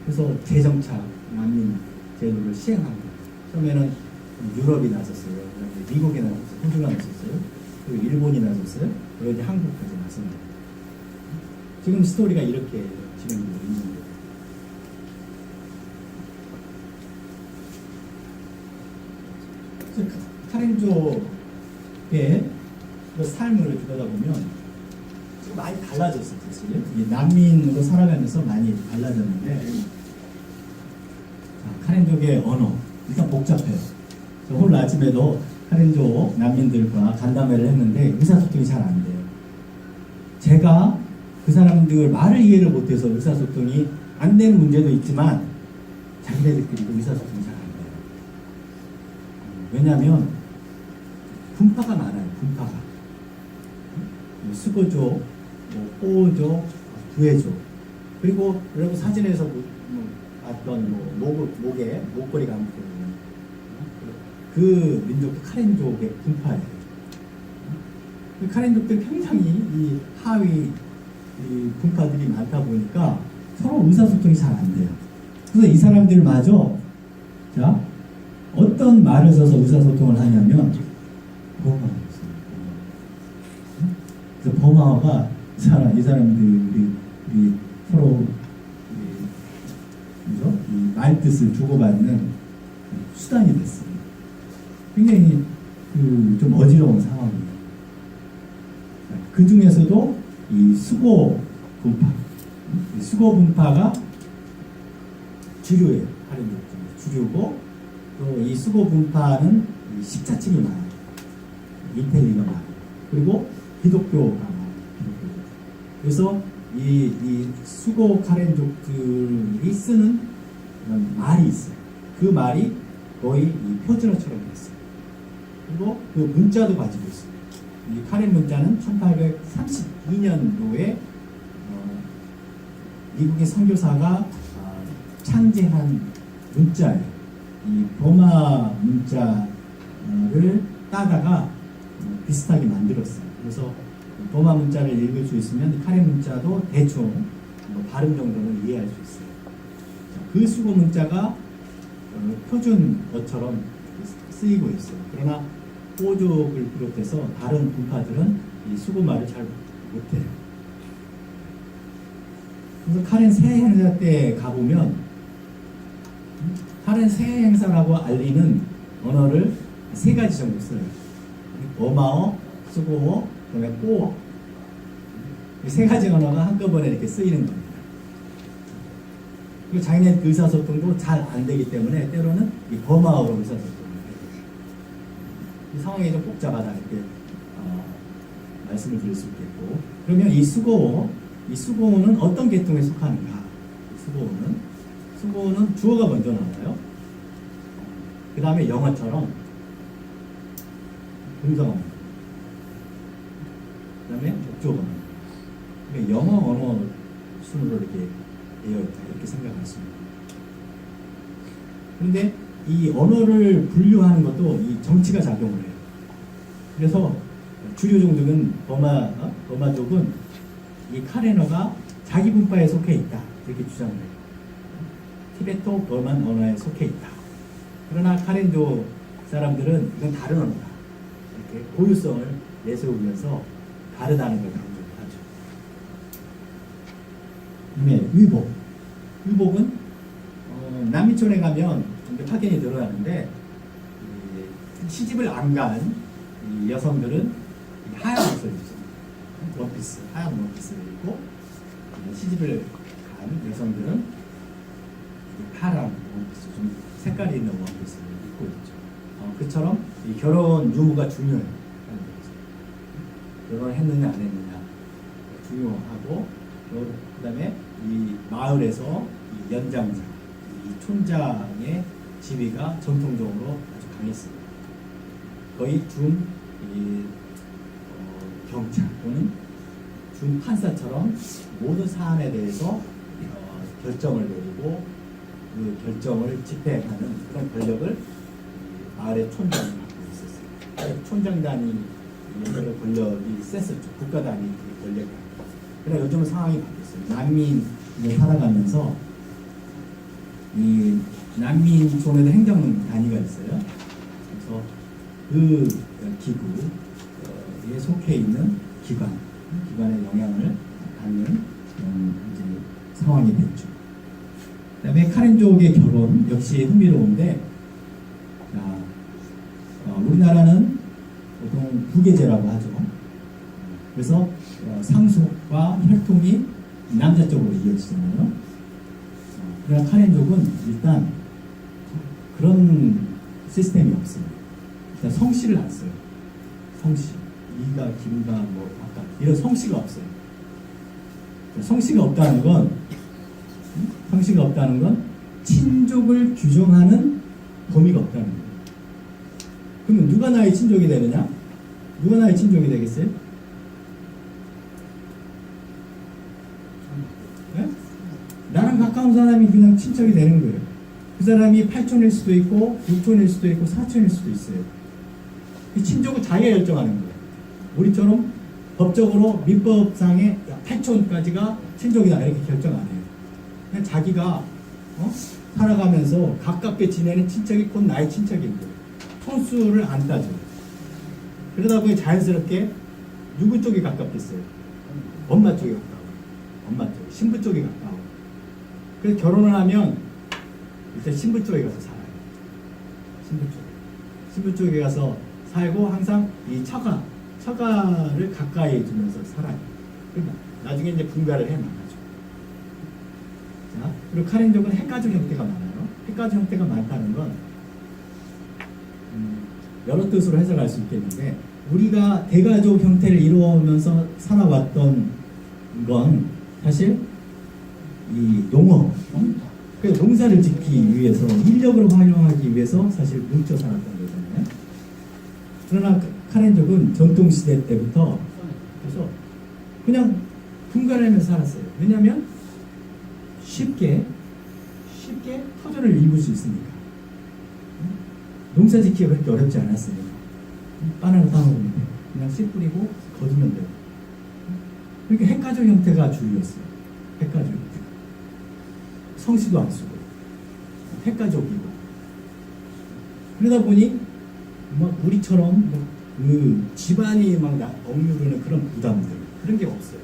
그래서 재정착 난민 제도를 시행한 거예요. 처음에는 유럽이 나섰어요. 미국이 나섰어요. 호주가 나섰어요. 그리고 일본이 나섰어요. 그리고 이제 한국까지 나섭니다. 지금 스토리가 이렇게 진행되고 있는 거예요. 카렌족의 그 삶을 들여다보면 지금 많이 달라졌어요. 사실 이 난민으로 살아가면서 많이 달라졌는데 카렌족의 언어 일단 복잡해요. 오늘 아침에도 카렌족 난민들과 간담회를 했는데 의사소통이 잘 안 돼요. 제가 그 사람들 말을 이해를 못해서 의사소통이 안 되는 문제도 있지만 자기네들끼리도 의사소통이 잘 안 돼요. 왜냐하면 분파가 많아요. 분파가 수거족, 호족, 구해족 그리고 여러분 사진에서 봤던 목에 목걸이 감고 그 민족도 카렌족의 분파예요. 그 카렌족들 굉장히 이 하위 이 분파들이 많다 보니까 서로 의사소통이 잘 안 돼요. 그래서 이 사람들마저 자 어떤 말을 써서 의사소통을 하냐면 버마어를 써요. 그래서 버마어가 이 사람들이 서로 이 말뜻을 주고받는 수단이 됐어요. 굉장히 좀 어지러운 상황이에요. 그 중에서도 이 수고 분파, 이 수고 분파가 주류예요. 카렌족 중에 주류고 또 이 수고 분파는 십자층이 많아요. 인텔리가 많아요. 그리고 기독교가 많아요. 기독교. 그래서 이 수고 카렌족들이 쓰는 그런 말이 있어요. 그 말이 거의 이 표준어처럼 됐어요. 그리고 그 문자도 가지고 있어요. 이 카렌 문자는 1832년도에 미국의 선교사가 창제한 문자예요. 이 버마 문자를 따다가 비슷하게 만들었어요. 그래서 버마 문자를 읽을 수 있으면 카렌 문자도 대충 발음 정도는 이해할 수 있어요. 그 수고 문자가 표준어처럼 쓰이고 있어요. 그러나 호족을 비롯해서 다른 분파들은 이 수고말을 잘 못해요. 그래서 카렌 새해 행사 때 가보면 카렌 새해 행사라고 알리는 언어를 세 가지 정도 써요. 버마어, 수고어, 그다음에 꼬어. 이 세 가지 언어가 한꺼번에 이렇게 쓰이는 겁니다. 그리고 자기네 의사소통도 잘 안 되기 때문에 때로는 이 버마어로 의사소통을 해요. 이 상황이 좀 복잡하다 이렇게 말씀을 드릴 수 있겠고, 그러면 이 수고어는 어떤 계통에 속하는가? 수고어는 주어가 먼저 나와요. 그 다음에 영어처럼 동사가 나와요. 그 다음에 목조가 나와요. 그러니까 영어 언어 순으로 이렇게 되어 있다 이렇게 생각하시면 됩니다. 그런데 이 언어를 분류하는 것도 이 정치가 작용을 해요. 그래서 주류 종족은 버마족은 이 카렌어가 자기 분파에 속해 있다 이렇게 주장을 해요. 티베토 버만 언어에 속해 있다. 그러나 카렌족 사람들은 이건 다른 언어다 이렇게 고유성을 내세우면서 다르다는 걸 강조를 하죠. 네, 위복은 남미촌에 가면 파견이 들어가는데 시집을 안 간 여성들은 하얀 옷을 입습니다. 원피스, 하얀 원피스를 입고 시집을 간 여성들은 파란 원피스, 좀 색깔이 있는 원피스를 입고 있죠. 그처럼 이 결혼 유무가 중요해요. 결혼했느냐 안 했느냐 중요하고, 그 다음에 이 마을에서 이 연장자, 이 촌장의 지위가 전통적으로 아주 강했습니다. 거의 경찰 또는 준 판사처럼 모든 사안에 대해서 결정을 내리고 그 결정을 집행하는 그런 권력을 마을의 촌장이 갖고 있었어요. 촌장 단위 여러 권력이 셌었죠. 국가 단위 권력이. 그러나 요즘은 상황이 바뀌었어요. 난민을 살아가면서 이 난민촌에도 행정 단위가 있어요. 그래서 그 기구에 속해 있는 기관의 영향을 받는 이제 상황이 됐죠. 그다음에 카렌족의 결혼 역시 흥미로운데, 우리나라는 보통 부계제라고 하죠. 그래서 상속과 혈통이 남자 쪽으로 이어지잖아요. 그러나 카렌족은 일단 그런 시스템이 없어요. 일단 성씨를 안 써요. 성씨, 이가, 김가, 뭐 아까 이런 성씨가 없어요. 성씨가 없다는 건 친족을 규정하는 범위가 없다는 거예요. 그러면 누가 나의 친족이 되느냐? 누가 나의 친족이 되겠어요? 네? 나랑 가까운 사람이 그냥 친척이 되는 거예요. 그 사람이 8촌일 수도 있고 6촌일 수도 있고 4촌일 수도 있어요. 이 친족은 자기가 결정하는 거예요. 우리처럼 법적으로 민법상의 8촌까지가 친족이다 이렇게 결정 안 해요. 그냥 자기가 살아가면서 가깝게 지내는 친척이 곧 나의 친척인 거예요. 촌수를 안 따져요. 그러다 보니 자연스럽게 누구 쪽이 가깝겠어요? 엄마 쪽이 가까워요. 엄마 쪽, 신부 쪽이 가까워요. 그래서 결혼을 하면 일단 신부 쪽에 가서 살아요. 신부 쪽. 신부 쪽에 가서 살고 항상 이 처가를 가까이 두면서 살아요. 그러니까 나중에 이제 분가를 해 나가죠. 자, 그리고 카렌족은 핵가족 형태가 많아요. 핵가족 형태가 많다는 건 여러 뜻으로 해석할 수 있겠는데 우리가 대가족 형태를 이루어오면서 살아왔던 건 사실 이 농업, 그래서 농사를 짓기 위해서 인력을 활용하기 위해서 사실 뭉쳐 살았던 거잖아요. 그러나 카렌족은 전통시대 때부터 그래서 그냥 분가를 하면서 살았어요. 왜냐하면 쉽게 터전을 입을 수 있으니까. 농사 짓기가 그렇게 어렵지 않았으니까. 바나나 따먹으면 돼요. 그냥 씨 뿌리고 거두면 돼요. 그러니까 핵가족 형태가 주요였어요. 핵가족 형태. 성씨도 안 쓰고 핵가족이고. 그러다 보니 뭐 우리처럼 그 집안이 막 억누르는 그런 부담들 그런 게 없어요.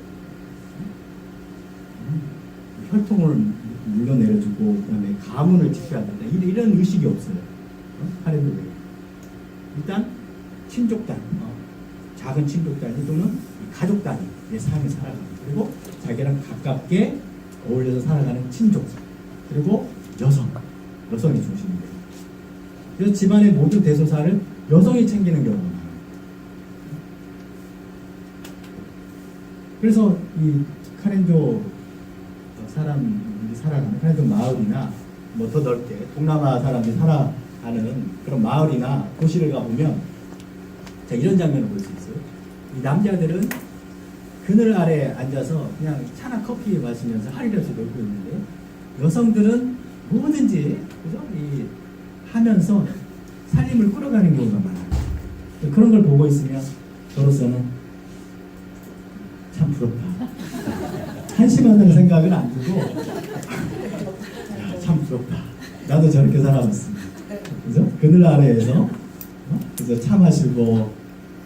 혈통을 물려내려주고 그다음에 가문을 지켜야 된다 이런 의식이 없어요. 카렌족에 일단 친족 단위, 작은 친족 단위 또는 가족 단위의 삶을 살아가는 그리고 자기랑 가깝게 어울려서 살아가는 친족 그리고 여성이 중심이에요. 그래서 집안의 모든 대소사를 여성이 챙기는 경우가 많아요. 그래서 이 카렌족 사람들이 살아가는 카렌족 마을이나 뭐 더 넓게 동남아 사람들이 살아가는 그런 마을이나 도시를 가보면 자 이런 장면을 볼 수 있어요. 이 남자들은 그늘 아래 앉아서 그냥 차나 커피 마시면서 할일없이 놀고 있는데 여성들은 뭐든지 그죠? 이 하면서 살림을 끌어가는 경우가 많아요. 그런 걸 보고 있으면 저로서는 참 부럽다. 한심하다는 생각은 안 들고 참 부럽다. 나도 저렇게 살아봤습니다. 그죠? 그늘 아래에서 그래서 차 마시고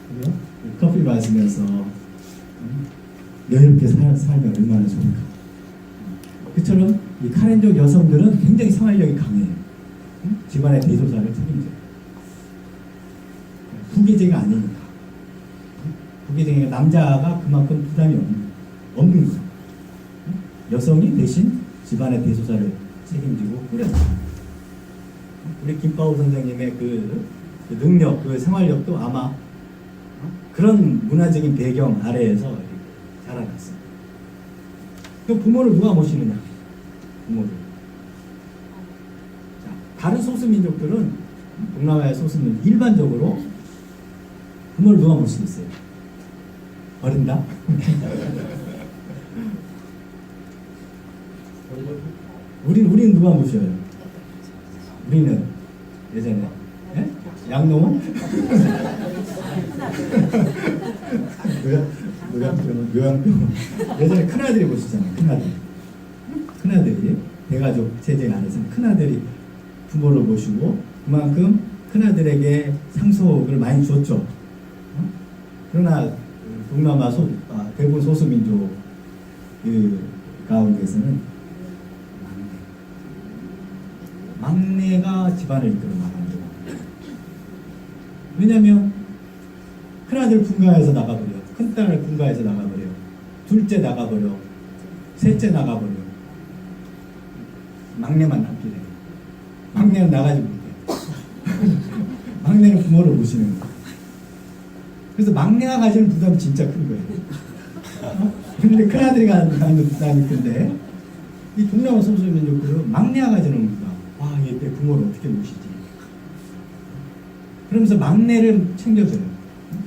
그죠? 커피 마시면서 여유롭게 살면 얼마나 좋을까. 그처럼 이 카렌족 여성들은 굉장히 생활력이 강해요. 집안의 대소사를 책임져요. 부계쟁이가 아니니까. 부계쟁이가 남자가 그만큼 부담이 없는 거예요. 여성이 대신 집안의 대소사를 책임지고 꾸려나가요. 우리 김바우 선생님의 그 능력, 그 생활력도 아마 그런 문화적인 배경 아래에서 이렇게 자라났어요. 그 부모를 누가 모시느냐? 부모를. 자, 다른 소수민족들은 동남아의 소수민족 일반적으로 부모를 누가 모시겠어요? 어린다? 우리는 누가 모셔요? 우리는 예전에 양놈은? 요양병원 예전에 큰아들이 모시잖아요. 큰아들이 대가족 체제 안에서는 큰아들이 부모를 모시고 그만큼 큰아들에게 상속을 많이 줬죠. 그러나 동남아 대부분 소수민족 그 가운데서는 막내가 집안을 이끌어 나가는 거예요. 왜냐면 큰아들 분가해서 나가버려, 큰딸을 분가해서 나가버려, 둘째 나가버려, 셋째 나가버려, 막내만 남게 돼요. 막내는 나가지 못해. 막내는 부모를 모시는 거예요. 그래서 막내가 가지는 부담이 진짜 큰 거예요. 그런데 큰아들이 가지는 부담이 큰데 이 동남아 소수민족들은 막내가 가지는 부담. 와, 얘 때 부모를 어떻게 모시지? 그러면서 막내를 챙겨줘요.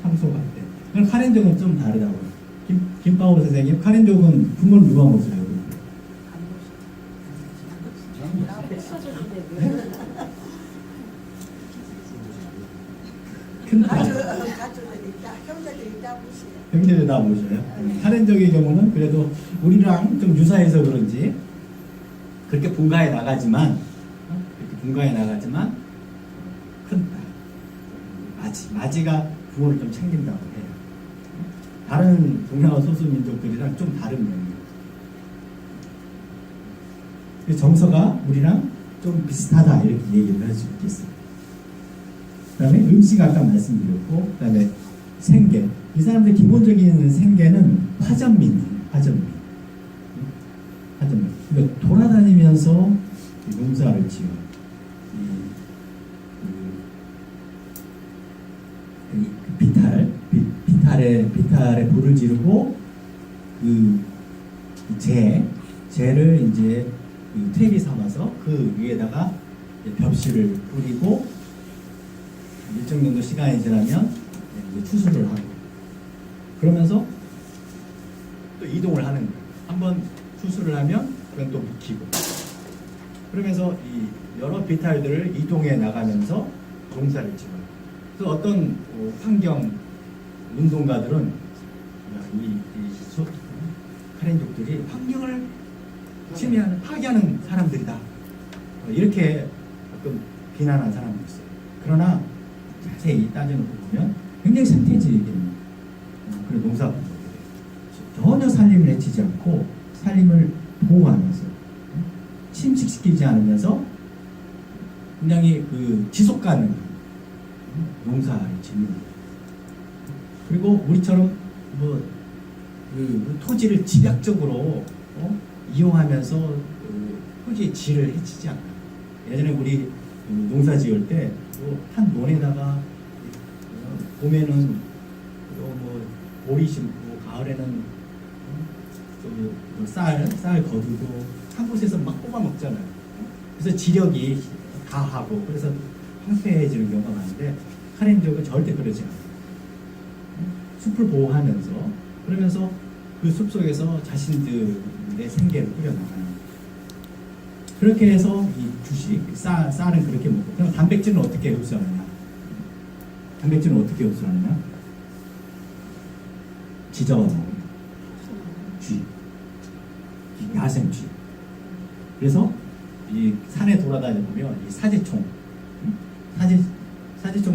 상속할 때. 그럼 카렌족은 좀 다르다고요. 김바오 선생님, 카렌족은 부모를 누가 모셔요? 네? 큰 딸. 가족들이 있다, 형제들이 있다 보시요. 형제들 다 모셔요. 카렌족의 경우는 그래도 우리랑 좀 유사해서 그런지 그렇게 분가해 나가지만 큰 딸. 마지가 부모를 좀 챙긴다고 해요. 다른 동양화 소수민족들이랑 좀 다른 면이에요. 정서가 우리랑 좀 비슷하다 이렇게 얘기를 할 수 있겠어요. 그 다음에 음식 아까 말씀드렸고, 그 다음에 생계. 이 사람들 기본적인 생계는 화전민이에요. 화전민. 그러니까 돌아다니면서 농사를 지어. 비탈에 불을 지르고 재를 이제 퇴비 삼아서 그 위에다가 벽실을 뿌리고 일정 정도 시간이 지나면 이제 추수를 하고 그러면서 또 이동을 하는 거예요. 한번 추수를 하면 그건 또 묵히고 그러면서 이 여러 비탈들을 이동해 나가면서 농사를 지어요. 그래서 어떤 환경 운동가들은 카렌족들이 환경을 침해하는 파괴하는 사람들이다 이렇게 가끔 비난한 사람도 있어요. 그러나 자세히 따져놓고 보면 굉장히 생태지이긴 그런 농사분들이 전혀 살림을 해치지 않고 살림을 보호하면서 침식시키지 않으면서 굉장히 지속 가능 농사를 짓는 거예요. 그리고 우리처럼 토지를 집약적으로 이용하면서 토지의 질을 해치지 않아요. 예전에 우리 농사 지을 때 한 논에다가 봄에는 보리 심고 가을에는 쌀 거두고 한 곳에서 막 뽑아 먹잖아요. 그래서 지력이 다하고 그래서 황폐해지는 경우가 많은데 카렌족은 절대 그러지 않아요. 숲을 보호하면서 그러면서 그 숲 속에서 자신들의 생계를 꾸려나가는 그렇게 해서 이 주식 쌀은 그렇게 먹고 그럼 단백질은 어떻게 흡수하느냐? 지져와 먹어요. 쥐, 야생 쥐. 그래서 이 산에 돌아다니 보면 이 사제총을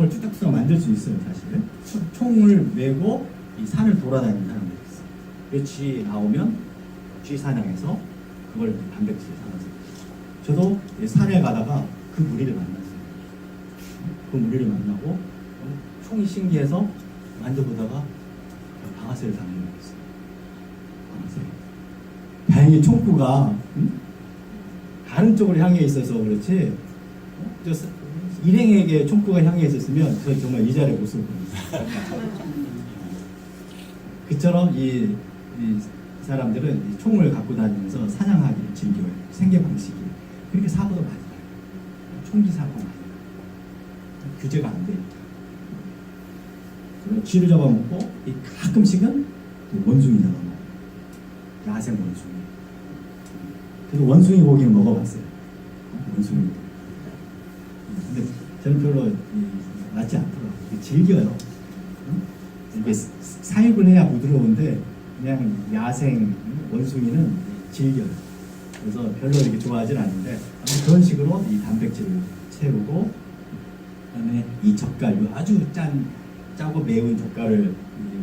쭈딱쭈딱 만들 수 있어요. 사실은 총을 메고 이 산을 돌아다니는 사람들이 있어요. 그 쥐 나오면 쥐 사냥해서 그걸 단백질 삼아서. 저도 산에 가다가 그 무리를 만났어요. 그 무리를 만나고 총이 신기해서 만져보다가 방아쇠를 당기는 거였어요. 방아쇠. 다행히 총구가 다른 쪽으로 향해 있어서 그렇지 일행에게 총구가 향해 있었으면 저 정말 이 자리에 못 설 겁니다. 그처럼 이 사람들은 이 총을 갖고 다니면서 사냥하기를 즐겨요. 생계 방식이. 그렇게 사고도 많이 나요. 총기 사고 많이 나요. 규제가 안 되니까. 쥐를 잡아먹고 가끔씩은 원숭이 잡아먹고 야생 원숭이. 그래서 원숭이 고기는 먹어봤어요. 원숭이. 근데 저는 별로 맞지 않더라고요. 즐겨요. 이게 사육을 해야 부드러운데 그냥 야생 원숭이는 즐겨요. 그래서 별로 이렇게 좋아하진 않는데 그런 식으로 이 단백질을 채우고 그다음에 이 젓갈 아주 짜고 매운 젓갈을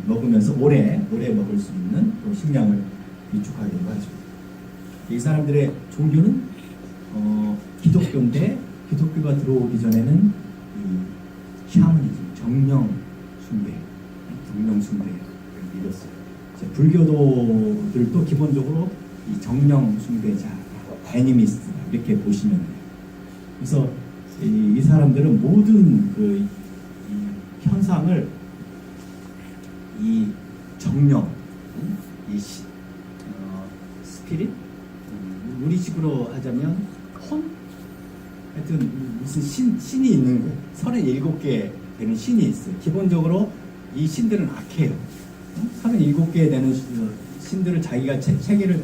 먹으면서 오래 먹을 수 있는 또 식량을 비축하기도 하죠. 이 사람들의 종교는 기독교인데 기독교가 들어오기 전에는 이 샤머니즘 정령 숭배를 믿었어요. 불교도들도 기본적으로 이 정령 숭배자, 애니미스트 이렇게 보시면 돼요. 그래서 이 사람들은 모든 이 현상을 이 정령, 스피릿, 우리식으로 하자면 하여튼 무슨 신이 있는 거 37개 되는 신이 있어요. 기본적으로 이 신들은 악해요. 37개 되는 신들을 자기가 체계를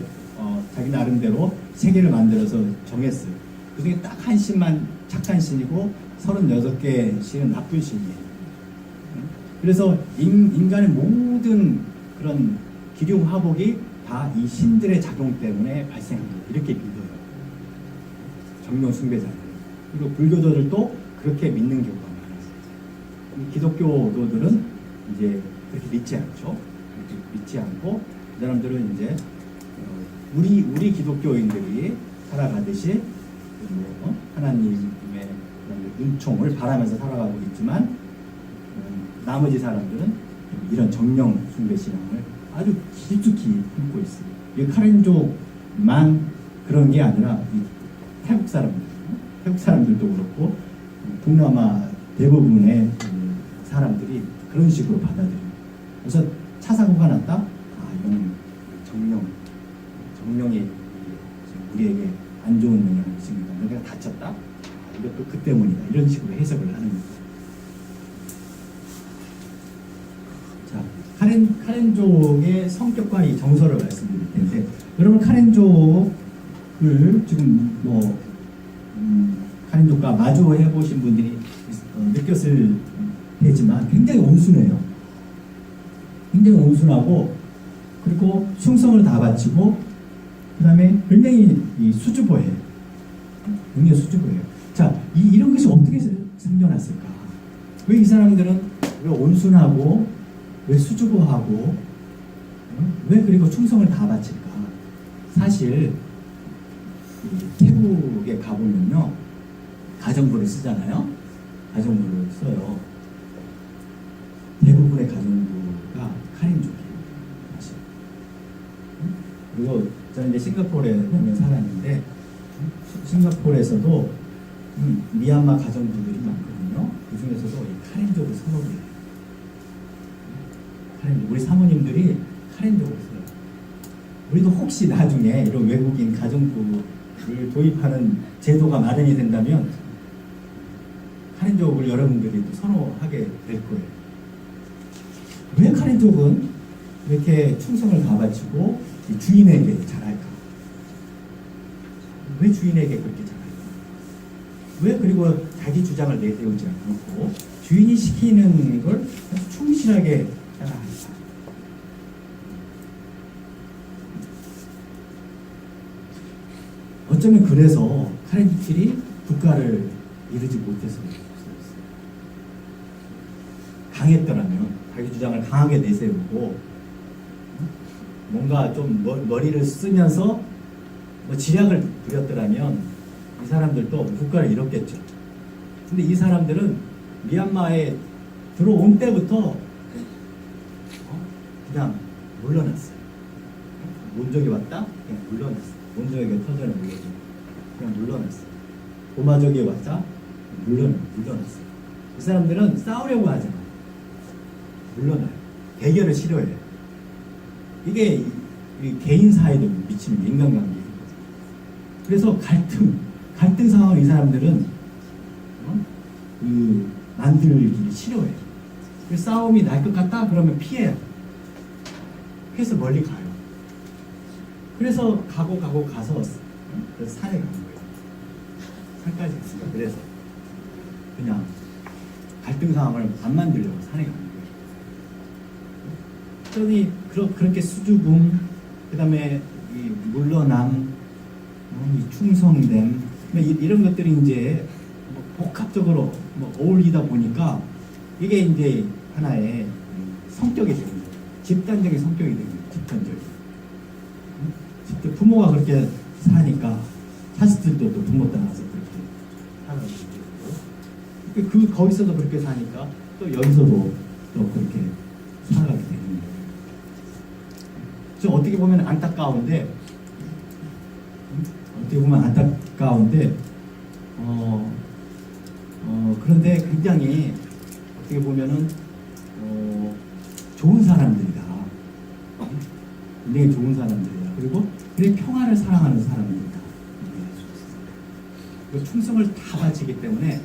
자기 나름대로 체계를 만들어서 정했어요. 그 중에 딱 한 신만 착한 신이고 36개 신은 나쁜 신이에요. 그래서 인간의 모든 그런 기륭 화복이 다 이 신들의 작용 때문에 발생한다. 이렇게 믿어요. 정령 숭배자들. 그리고 불교도들도 그렇게 믿는 경우가 많았어요. 기독교도들은 이제 그렇게 믿지 않죠. 그렇게 믿지 않고 그 사람들은 이제 우리 기독교인들이 살아가듯이 하나님의 그런 은총을 바라면서 살아가고 있지만 나머지 사람들은 이런 정령 숭배 신앙을 아주 깊숙이 품고 있어요. 이 카렌족만 그런 게 아니라 이 태국 사람들도 그렇고 동남아 대부분의 사람들이 그런 식으로 받아들여요. 그래서 차 사고가 났다. 아, 이거는 정령이 우리에게 안 좋은 영향을 미칩니다. 내가 다쳤다. 아, 이것도 그 때문이다. 이런 식으로 해석을 하는 거예요. 자, 카렌족의 성격과 이 정서를 말씀드릴 텐데, 여러분 카렌족을 지금 카렌족과 마주해 보신 분들이 느꼈을 테지만 굉장히 온순해요. 굉장히 온순하고, 그리고 충성을 다 바치고, 그 다음에 굉장히 수줍어해요. 굉장히 수줍어해요. 자, 이런 것이 어떻게 생겨났을까? 왜 이 사람들은 왜 온순하고, 왜 수줍어하고, 왜 그리고 충성을 다 바칠까? 사실 태국에 가보면요, 가정부를 쓰잖아요. 가정부를 써요. 대부분의 가정부가 카렌족이에요. 사실. 그리고 저는 이제 싱가포르에 오면 살았는데, 싱가포르에서도 미얀마 가정부들이 많거든요. 그 중에서도 이 카렌족을 선호해요. 우리 사모님들이 카렌족을 써요. 우리도 혹시 나중에 이런 외국인 가정부를 도입하는 제도가 마련이 된다면 카렌족을 여러분들이 또 선호하게 될 거예요. 왜 카렌족은 이렇게 충성을 다 바치고 주인에게 잘할까? 왜 주인에게 그렇게 잘할까? 왜 그리고 자기 주장을 내세우지 않고 주인이 시키는 걸 충실하게 따라할까? 어쩌면 그래서 카렌족들이 국가를 이루지 못해서 강했더라면 자기 주장을 강하게 내세우고 뭔가 좀 머리를 쓰면서 지략을 부렸더라면 이 사람들도 국가를 이뤘겠죠. 근데 이 사람들은 미얀마에 들어온 때부터 그냥 물러났어요. 몬족이 왔다? 그냥 물러났어요. 몬족에게 터전을 물려줘. 그냥 물러났어요. 고마족이 왔다? 물러났어요. 이 사람들은 싸우려고 하잖아. 물러나요. 대결을 싫어해요. 이게 이 개인 사회도 미치는 인간관계예요. 그래서 갈등 상황을 이 사람들은 만들기 싫어해요. 그래서 싸움이 날 것 같다 그러면 피해요. 그래서 멀리 가요. 그래서 가서 그래서 산에 가는 거예요. 산까지 갔어요. 그래서 그냥 갈등 상황을 안 만들려고 산에 가는 거예요. 그러니 그렇게 수줍음, 그 다음에 이 물러남, 이 충성됨, 이런 것들이 이제 복합적으로 어울리다 보니까 이게 이제 하나의 성격이 되는 거예요. 집단적인 성격이 되는 거예요. 집단적인. 부모가 그렇게 사니까 자식들도 또 부모 따라서 그렇게 살아가고 있고, 거기서도 그렇게 사니까 또 여기서도 또 그렇게 살아가게 되는 거예요. 좀 어떻게 보면 안타까운데, 그런데 굉장히 어떻게 보면은 좋은 사람들이다. 굉장히 좋은 사람들이다. 그리고 그의 평화를 사랑하는 사람들이다. 그리고 충성을 다 바치기 때문에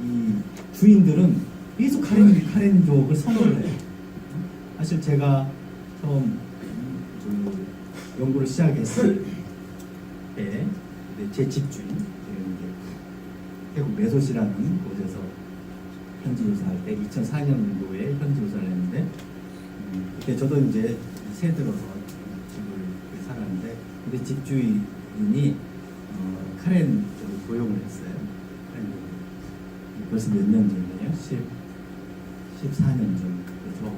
이 주인들은 계속 카렌족을 선호를 해요. 사실 제가 처음 연구를 시작했을 때 제 집주인, 태국 메소시라는 곳에서 현지 조사할 때 2004년도에 현지 조사를 했는데 그때 저도 이제 새 들어서 집을 살았는데 근데 집주인이 카렌 쪽을 고용을 했어요. 카렌 쪽을. 벌써 몇 년 전이에요? 14년 전 그죠.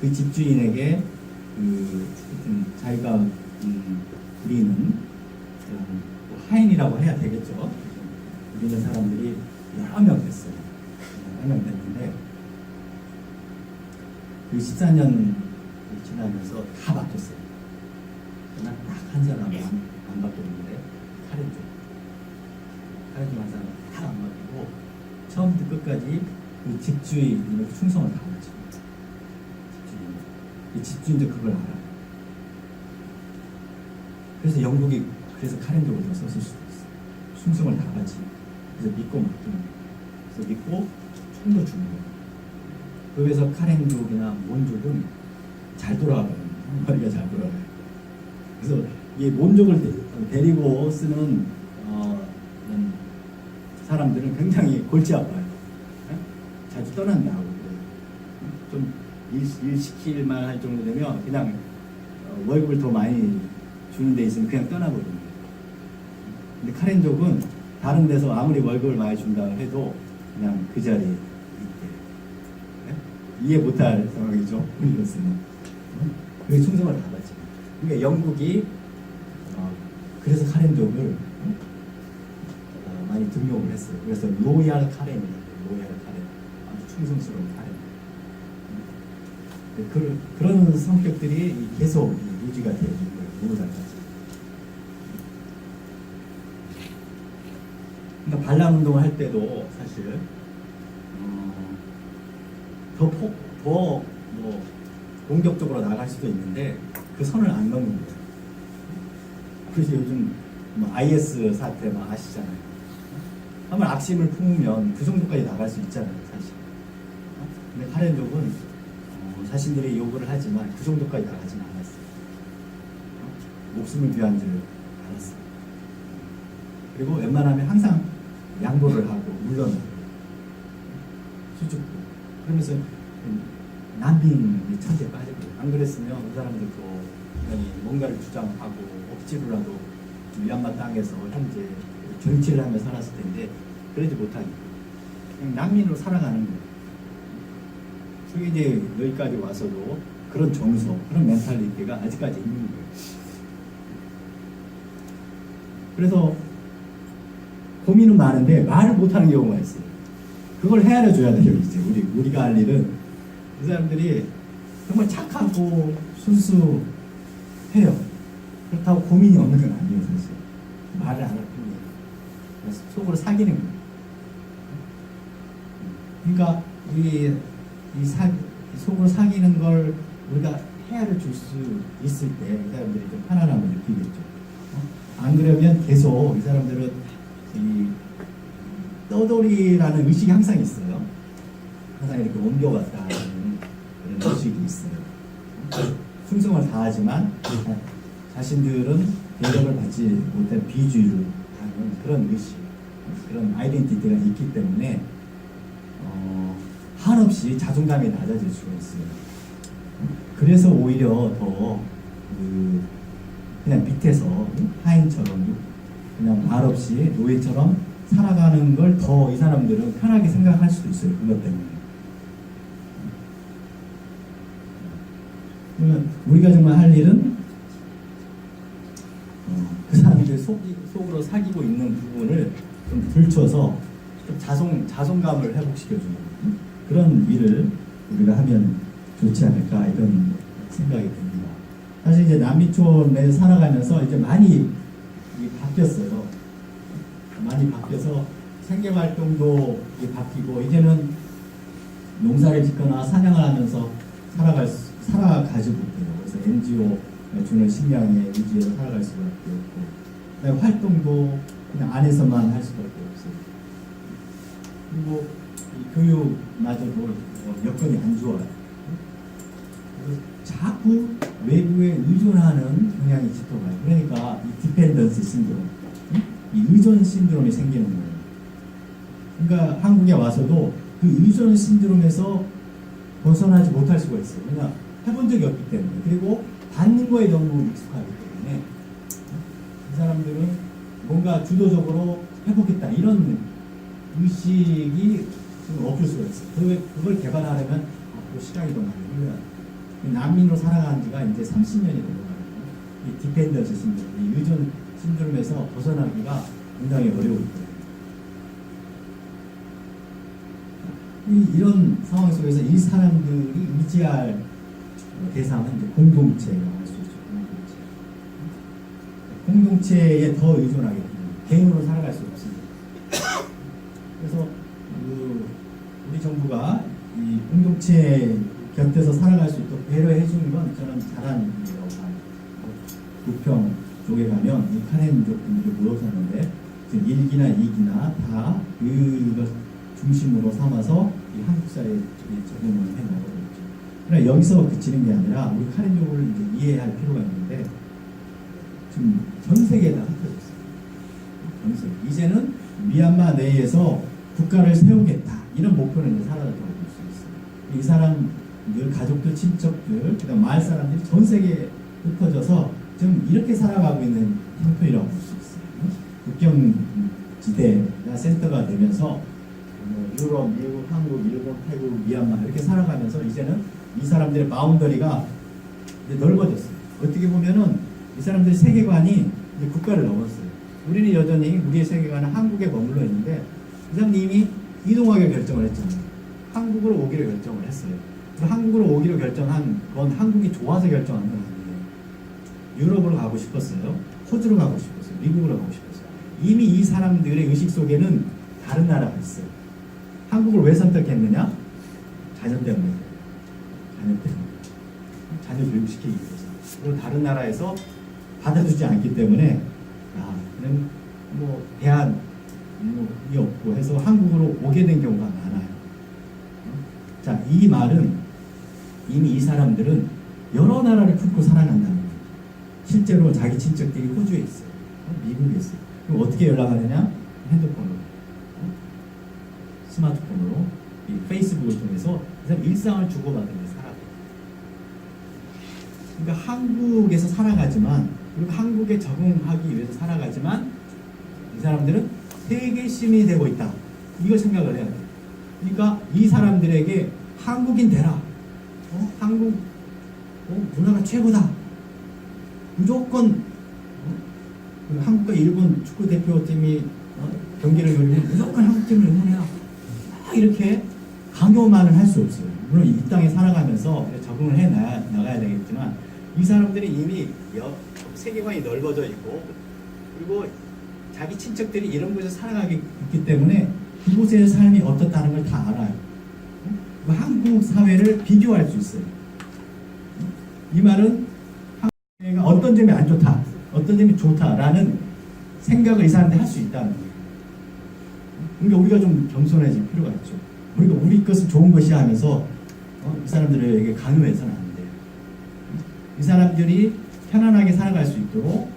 그 집주인에게 하여튼 자기가 부리는 하인이라고 해야 되겠죠. 부리는 사람들이 여러 명 됐어요. 여러 명 됐는데 그 14년 지나면서 다 바뀌었어요. 그냥 딱 한 사람은 안 바뀌었는데 카렌 쪽 한 사람은 다 안 바뀌고 처음부터 끝까지 그 집주인의 충성을 다하죠. 이 집주인도 그걸 알아요. 그래서 영국이 그래서 카렌족을 더 썼을 수도 있어요. 충성을 다하지. 그래서 믿고 맡기는 거예요. 그래서 믿고 총도 주는 거예요. 그래서 카렌족이나 몬족은 잘 돌아가요. 머리가 잘 돌아가요. 그래서 이 몬족을 데리고 쓰는 이런 사람들은 굉장히 골치 아파요. 자주 떠난다고 그래요. 좀 일 시킬만 할 정도 되면 그냥 월급을 더 많이 주는 데 있으면 그냥 떠나거든요. 근데 카렌족은 다른 데서 아무리 월급을 많이 준다 해도 그냥 그 자리에 있대. 이해 못할 상황이죠. 우리로서는. 그게 충성을 다 받지. 그러니까 영국이 그래서 카렌족을 많이 등용을 했어요. 그래서 로얄 카렌이라고. 로얄 카렌. 아주 충성스러운 카렌. 그런 성격들이 계속 유지가 되는 거예요. 모두다까지. 그러니까 반란 운동을 할 때도 사실 더 공격적으로 나갈 수도 있는데 그 선을 안 넘는 거예요. 그래서 요즘 IS 사태 아시잖아요. 한번 악심을 품으면 그 정도까지 나갈 수 있잖아요, 사실. 근데 카렌족은 자신들이 요구를 하지만 그 정도까지 나가진 않았어요. 목숨을 귀한 줄 알았어요. 그리고 웬만하면 항상 양보를 하고 물러나고 수줍고 그러면서 난민의 천재에 빠지고 안 그랬으면 그 사람들도 뭔가를 주장하고 억지로라도 미얀마 땅에서 현재 정치를 하며 살았을 텐데 그러지 못하니까 그냥 난민으로 살아가는 거예요. 그게 이제 여기까지 와서도 그런 정서, 그런 멘탈리티가 아직까지 있는 거예요. 그래서 고민은 많은데 말을 못하는 경우가 있어요. 그걸 헤아려 줘야 돼요. 이제 우리가 할 일은 이 사람들이 정말 착하고 순수해요. 그렇다고 고민이 없는 건 아니에요, 사실. 말을 안 할 뿐이에요. 그래서 속으로 사귀는 거예요. 그러니까 속으로 사귀는 걸 우리가 헤아려 줄 수 있을 때 이 사람들이 좀 편안함을 느끼겠죠. 안 그러면 계속 이 사람들은 이 떠돌이라는 의식이 항상 있어요. 항상 이렇게 옮겨갔다 하는 그런 의식이 있어요. 충성을 다하지만 자신들은 대접을 받지 못한 비주의를 하는 그런 의식, 그런 아이덴티티가 있기 때문에 한없이 자존감이 낮아질 수가 있어요. 그래서 오히려 더 그냥 밑에서 하인처럼 그냥 말없이 노예처럼 살아가는 걸 더 이 사람들은 편하게 생각할 수도 있어요. 그것 때문에. 그러면 우리가 정말 할 일은 그 사람들 속으로 사귀고 있는 부분을 좀 들춰서 좀 자존감을 회복시켜주는 그런 일을 우리가 하면 좋지 않을까 이런 생각이 듭니다. 사실 이제 남미촌에 살아가면서 이제 많이 바뀌었어요. 많이 바뀌어서 생계활동도 바뀌고 이제는 농사를 짓거나 사냥을 하면서 살아가지 못해요. 그래서 NGO 주는 식량에 의지해서 살아갈 수밖에 없고 그다음에 활동도 그냥 안에서만 할 수밖에 없어요. 그리고 이 교육마저도 여건이 안 좋아요. 그래서 자꾸 외부에 의존하는 경향이 짙어가요. 그러니까 이 디펜던스 신드롬, 이 의존 신드롬이 생기는 거예요. 그러니까 한국에 와서도 그 의존 신드롬에서 벗어나지 못할 수가 있어요. 왜냐 해본 적이 없기 때문에. 그리고 받는 거에 너무 익숙하기 때문에 이 사람들은 뭔가 주도적으로 해보겠다 이런 의식이 좀 없을 수가 있어요. 그걸 개발하려면 앞으로 시간이 더 많이 걸려요. 난민으로 살아간 지가 이제 30년이 넘어가거든요. 이 디펜던스 신드롬, 이 의존 신드롬에서 벗어나기가 굉장히 어려울 거예요. 이런 상황 속에서 이 사람들이 의지할 대상은 이제 공동체라고 할 수 있죠. 공동체에 더 의존하게 됩니다. 개인으로 살아갈 수 없습니다. 그래서 우리 정부가 이 공동체 곁에서 살아갈 수 있도록 배려해 주는 건 저는 잘한 일이라고 합니다. 부평 쪽에 가면 이 카렌족분들이 모여 사는데 지금 1기나 2기나 다 그걸 중심으로 삼아서 이 한국 사회에 적응을 해 나가고 있죠. 그러나 여기서 그치는 게 아니라 우리 카렌족을 이제 이해할 필요가 있는데 지금 전 세계에 다 흩어졌어요. 전 세계. 이제는 미얀마 내에서 국가를 세우겠다 이런 목표는 이제 사라졌다고 볼 수 있어요. 이 사람들 가족들 친척들 그다음 마을 사람들이 전 세계에 흩어져서 지금 이렇게 살아가고 있는 형편이라고 볼 수 있어요. 국경지대가 센터가 되면서 유럽, 미국, 한국, 일본, 태국, 미얀마 이렇게 살아가면서 이제는 이 사람들의 바운더리가 이제 넓어졌어요. 어떻게 보면은 이 사람들의 세계관이 이제 국가를 넘었어요. 우리는 여전히 우리의 세계관은 한국에 머물러 있는데 이 사람들이 이미 이동하기로 결정을 했잖아요. 한국으로 오기로 결정을 했어요. 한국으로 오기로 결정한 건 한국이 좋아서 결정한 건 아니에요. 유럽으로 가고 싶었어요. 호주로 가고 싶었어요. 미국으로 가고 싶었어요. 이미 이 사람들의 의식 속에는 다른 나라가 있어요. 한국을 왜 선택했느냐? 자녀 때문에. 자녀 때문에. 자녀 교육시키기 위해서. 그리고 다른 나라에서 받아주지 않기 때문에 그냥 뭐 대안이 없고 해서 한국으로 오게 된 경우가 많아요. 자, 이 말은 이미 이 사람들은 여러 나라를 품고 살아간다는 거예요. 실제로 자기 친척들이 호주에 있어요. 미국에 있어요. 그럼 어떻게 연락하느냐? 핸드폰으로. 스마트폰으로 이 페이스북을 통해서 일상을 주고받으면서 살아가요. 그러니까 한국에서 살아가지만 그리고 한국에 적응하기 위해서 살아가지만 이 사람들은 세계 시민이 되고 있다. 이걸 생각을 해야 돼요. 그러니까 이 사람들에게 한국인 되라. 한국 문화가 최고다. 무조건 한국과 일본 축구 대표팀이 경기를 열리면 무조건 한국팀을 응원해라. 이렇게 강요만을 할 수 없어요. 물론 이 땅에 살아가면서 적응을 해 나가야 되겠지만 이 사람들이 이미 세계관이 넓어져 있고 그리고 자기 친척들이 이런 곳에서 살아가기 있기 때문에 그곳의 삶이 어떻다는 걸 다 알아요. 한국 사회를 비교할 수 있어요. 이 말은 한국 사회가 어떤 점이 안 좋다, 어떤 점이 좋다라는 생각을 이 사람들이 할 수 있다는 거예요. 그러니까 우리가 좀 겸손해질 필요가 있죠. 우리가 우리 것은 좋은 것이야 하면서 이 사람들에게 강요해서는 안 돼요. 이 사람들이 편안하게 살아갈 수 있도록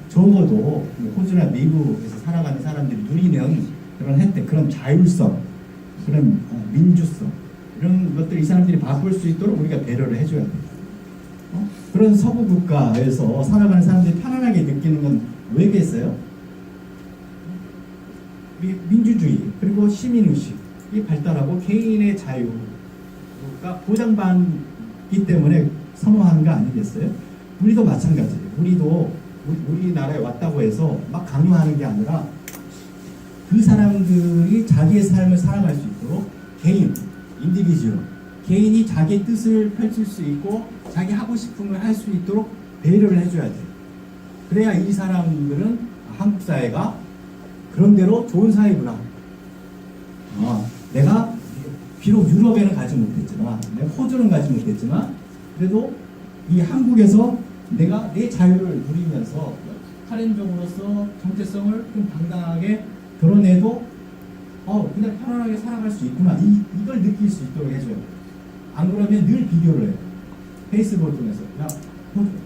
적어도 호주나 미국에서 살아가는 사람들이 누리는 그런 혜택, 그런 자율성, 그런 민주성 이런 것들 이 사람들이 바꿀 수 있도록 우리가 배려를 해줘야 돼요. 그런 서구 국가에서 살아가는 사람들이 편안하게 느끼는 건 왜겠어요? 민주주의 그리고 시민의식이 발달하고 개인의 자유가 보장받기 때문에 선호하는 거 아니겠어요? 우리도 마찬가지예요. 우리도 우리나라에 왔다고 해서 막 강요하는 게 아니라 그 사람들이 자기의 삶을 살아갈 수 있도록 개인, 인디비주얼, 개인이 자기의 뜻을 펼칠 수 있고 자기 하고 싶은 걸 할 수 있도록 배려를 해줘야 돼요. 그래야 이 사람들은 한국 사회가 그런대로 좋은 사회구나. 내가 비록 유럽에는 가지 못했지만, 내가 호주는 가지 못했지만, 그래도 이 한국에서 내가 내 자유를 누리면서 카렌족으로서 정체성을 좀 당당하게 드러내도 그냥 편안하게 살아갈 수 있구나. 이걸 느낄 수 있도록 해줘요. 안 그러면 늘 비교를 해요. 페이스북을 통해서 야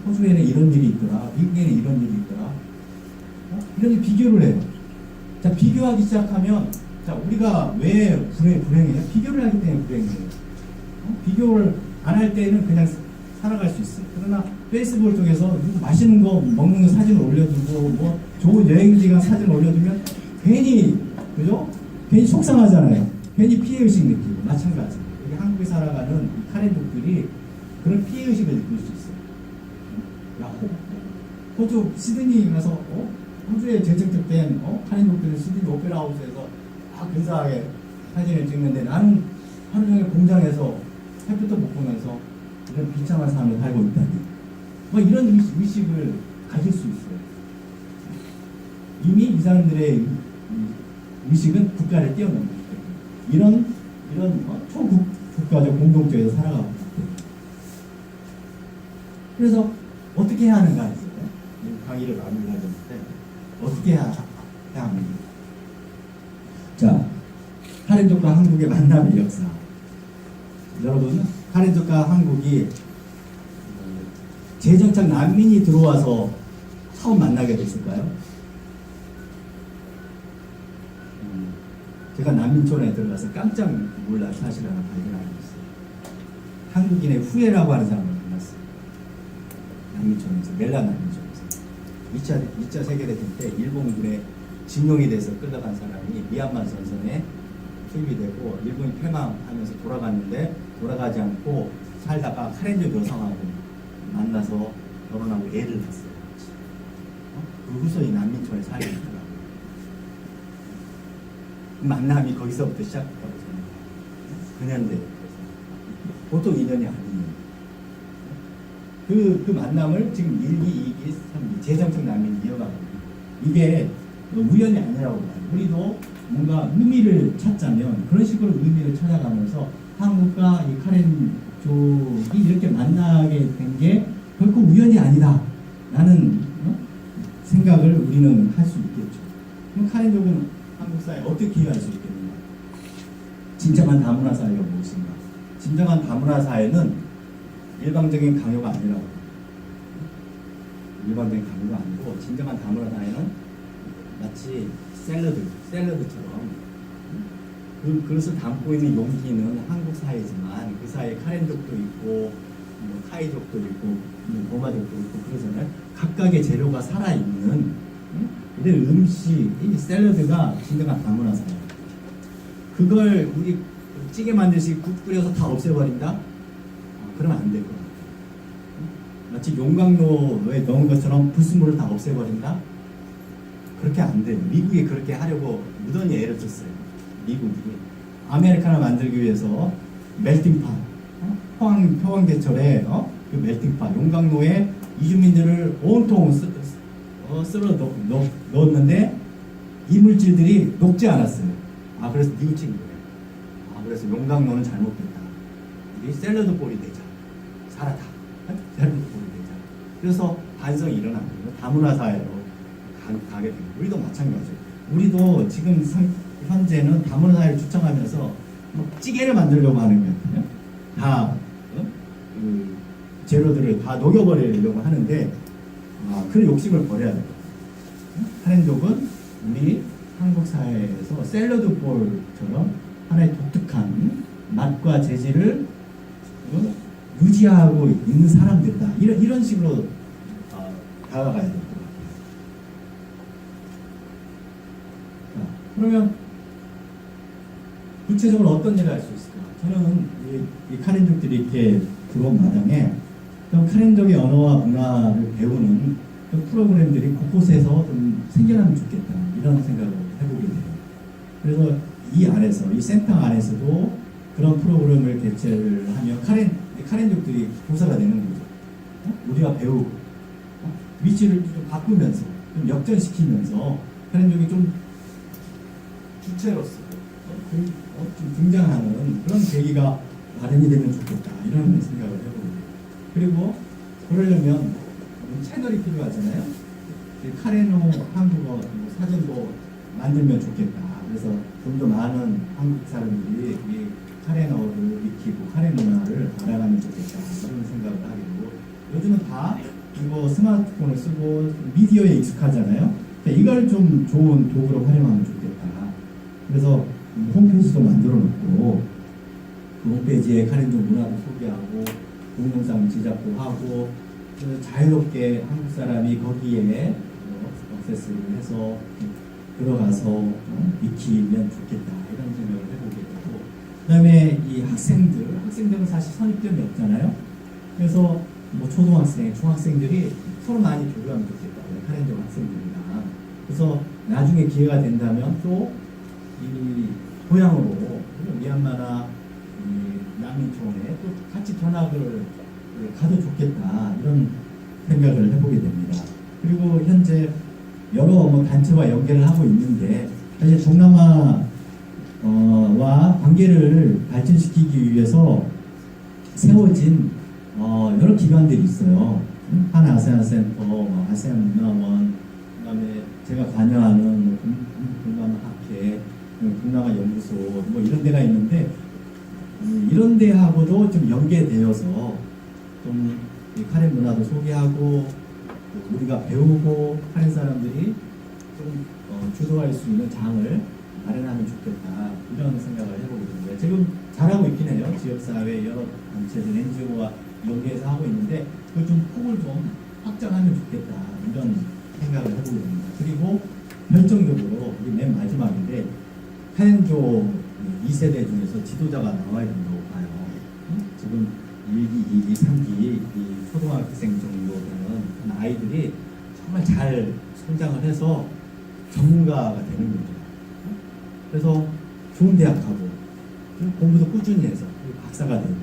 호주에는 이런 일이 있더라, 미국에는 이런 일이 있더라. 이런 비교를 해요. 자, 비교하기 시작하면 자, 우리가 왜 불행해요? 비교를 하기 때문에 불행해요. 비교를 안 할 때는 그냥 살아갈 수 있어요. 그러나 페이스북을 통해서 누구 맛있는 거 먹는 거 사진을 올려두고 뭐 좋은 여행지 간 사진을 올려두면 괜히 그죠? 괜히 속상하잖아요. 괜히 피해의식 느끼고 마찬가지. 여기 한국에 살아가는 카렌족들이 그런 피해의식을 느낄 수 있어요. 야, 호주 시드니 가서 호주에 재정착된 카렌족들은 시드니 오페라 하우스에서 근사하게 사진을 찍는데 나는 하루 종일 공장에서 햇빛도 못 보면서 이런 비참한 삶을 살고 있다니. 뭐 이런 의식을 가질 수 있어요. 이미 이 사람들의 의식은 국가를 뛰어넘는 거예요. 이런 초국가적 공동체에서 살아가고 있어요. 그래서 어떻게 해야 하는가 했어요. 강의를 마무리하려는데 어떻게 해야 합니까? 자, 카렌족과 한국의 만남의 역사. 여러분, 카렌족과 한국이 재정착 난민이 들어와서 처음 만나게 됐을까요? 제가 난민촌에 들어가서 깜짝 놀란 사실 하나 발견하게 됐어요. 한국인의 후예라고 하는 사람을 만났어요. 난민촌에서, 멜라 난민촌에서. 2차 세계대전 때 일본군에 징용이 돼서 끌려간 사람이 미얀마 전선에 투입이 되고 일본이 패망하면서 돌아갔는데 돌아가지 않고 살다가 카렌족 여성하고 만나서 결혼하고 애를 낳았어요. 그 후손이 난민촌에 살게 되더라고요. 그 만남이 거기서부터 시작했다고 생각해요. 근현대 보통 인연이 아니에요. 그 만남을 지금 1기, 2기, 3기 재정착 난민이 이어가고 이게 우연이 아니라고 봐요. 우리도 뭔가 의미를 찾자면 그런 식으로 의미를 찾아가면서 한국과 이 카렌족이 이렇게 만나게 된 게 결코 우연이 아니다 라는 생각을 우리는 할 수 있겠죠. 그럼 카렌족은 한국 사회에 어떻게 이해할 수 있겠느냐? 진정한 다문화 사회가 무엇인가? 진정한 다문화 사회는 일방적인 강요가 아니라고. 일방적인 강요가 아니고 진정한 다문화 사회는 마치 샐러드처럼 그 그릇을 담고 있는 용기는 한국 사회지만 그 사이에 카렌족도 있고 뭐 타이족도 있고 뭐 버마족도 있고 그러잖아요. 각각의 재료가 살아있는 이런 음식, 이 샐러드가 진정한 다문화 사회. 그걸 우리 찌개 만들듯이 국 끓여서 다 없애버린다? 그러면 안 될 것 같아요. 마치 용광로에 넣은 것처럼 불순물을 다 없애버린다? 그렇게 안 돼요. 미국이 그렇게 하려고 무던히 애를 썼어요. 미국이 아메리카노 만들기 위해서 멜팅팟, 포항제철에 그 멜팅팟, 용광로에 이주민들을 온통 쓸어 넣었는데 이물질들이 녹지 않았어요. 그래서 뉘우친 거예요. 그래서 용광로는 잘못됐다. 우리 샐러드 볼이 되자. 살아다. 샐러드 볼이 되자. 그래서 반성이 일어난 거예요. 다문화 사회로 가게 됩니다. 우리도 마찬가지예요. 우리도 지금 현재는 다문화 사회를 주창하면서 뭐 찌개를 만들려고 하는 것 같아요. 다 그 재료들을 다 녹여버리려고 하는데 그 욕심을 버려야 돼요. 카렌족은 우리 한국 사회에서 샐러드 볼처럼 하나의 독특한 맛과 재질을 유지하고 있는 사람들이다. 이런 식으로 다가가야 돼요. 그러면 구체적으로 어떤 일을 할 수 있을까? 저는 이 카렌족들이 이렇게 들어온 마당에 좀 카렌족의 언어와 문화를 배우는 프로그램들이 곳곳에서 좀 생겨나면 좋겠다 이런 생각을 해보게 돼요. 그래서 이 안에서 이 센터 안에서도 그런 프로그램을 개최를 하면 카렌족들이 교사가 되는 거죠. 우리가 배우고 위치를 좀 바꾸면서 좀 역전시키면서 카렌족이 좀 주체로서 좀 등장하는 그런 계기가 마련이 되면 좋겠다 이런 생각을 해봅니다. 그리고 그러려면 채널이 필요하잖아요. 카레노 한국어 사전도 만들면 좋겠다. 그래서 좀 더 많은 한국 사람들이 이 카레노를 익히고 카레 문화를 알아가면 좋겠다 이런 생각을 하게 되고 요즘은 다 이거 스마트폰을 쓰고 미디어에 익숙하잖아요. 이걸 좀 좋은 도구로 활용하면 좋겠다. 그래서 홈페이지도 만들어 놓고 그 홈페이지에 카렌족 문화도 소개하고 동영상 제작도 하고 자유롭게 한국 사람이 거기에 액세스를 해서 들어가서 익히면 좋겠다 이런 생각을 해보게 되고, 그다음에 이 학생들은 사실 선입견이 없잖아요. 그래서 뭐 초등학생, 중학생들이 서로 많이 교류하면 좋겠다. 카렌족 학생들이랑. 그래서 나중에 기회가 된다면 또 이 고향으로 미얀마나 난민촌에 또 같이 견학을 가도 좋겠다 이런 생각을 해보게 됩니다. 그리고 현재 여러 뭐 단체와 연계를 하고 있는데 사실 동남아와 관계를 발전시키기 위해서 세워진 여러 기관들이 있어요. 하나 아세안 센터, 아세안 문화원, 그다음에 제가 관여하는 동남아 학회, 동남아 연구소 뭐 이런 데가 있는데 이런 데하고도 좀 연계되어서 좀 이 카렌 문화도 소개하고 우리가 배우고 카렌 사람들이 좀 주도할 수 있는 장을 마련하면 좋겠다 이런 생각을 해보게 됩니다. 지금 잘하고 있긴 해요. 지역사회 여러 단체들 NGO와 연계해서 하고 있는데 그 좀 폭을 좀 확장하면 좋겠다 이런 생각을 해보게 됩니다. 그리고 결정적으로 우리 맨 마지막인데 카렌족 2세대 중에서 지도자가 나와야 된다고 봐요. 지금 1기, 2기, 3기 이 초등학생 정도 되는 아이들이 정말 잘 성장을 해서 전문가가 되는 거죠. 그래서 좋은 대학 가고 공부도 꾸준히 해서 박사가 되고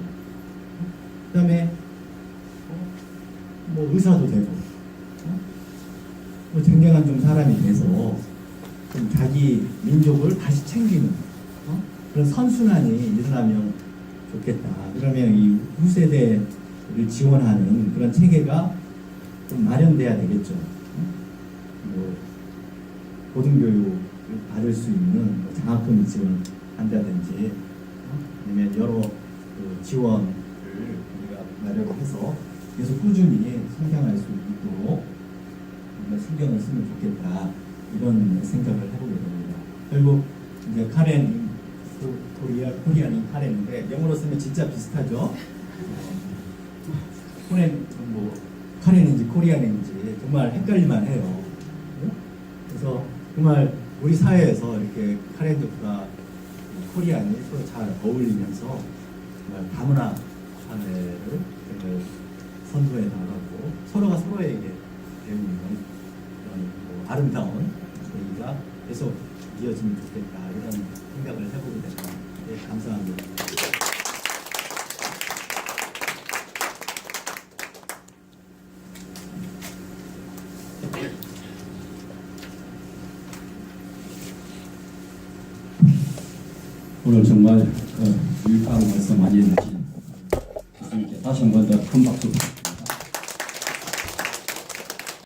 그 다음에 뭐 의사도 되고 뭐 쟁쟁한 좀 사람이 돼서 좀 자기 민족을 다시 챙기는 그런 선순환이 일어나면 좋겠다. 그러면 이 후세대를 지원하는 그런 체계가 좀 마련돼야 되겠죠. 뭐 고등교육을 받을 수 있는 뭐 장학금 지원한다든지 아니면 여러 그 지원을 우리가 마련해서 계속 꾸준히 성장할 수 있도록 신경을 쓰면 좋겠다 이런 생각을 해보게 됩니다. 결국 이제 카렌 코리안인 카렌인데 영어로 쓰면 진짜 비슷하죠. 뭐 카렌인지 코리안인지 정말 헷갈릴만 해요. 그래서 정말 우리 사회에서 이렇게 카렌족과 코리안이 서로 잘 어울리면서 정말 다문화 사회를 정말 선도해 나가고 서로가 서로에게 배우는 그런 뭐 아름다운 얘기가 계속 이어지면 좋겠다 이런 생각을 해보게 됩니다. 네, 감사합니다. 오늘 정말 유익한 말씀 많이 해주신 교수님께 다시 한 번 더 큰 박수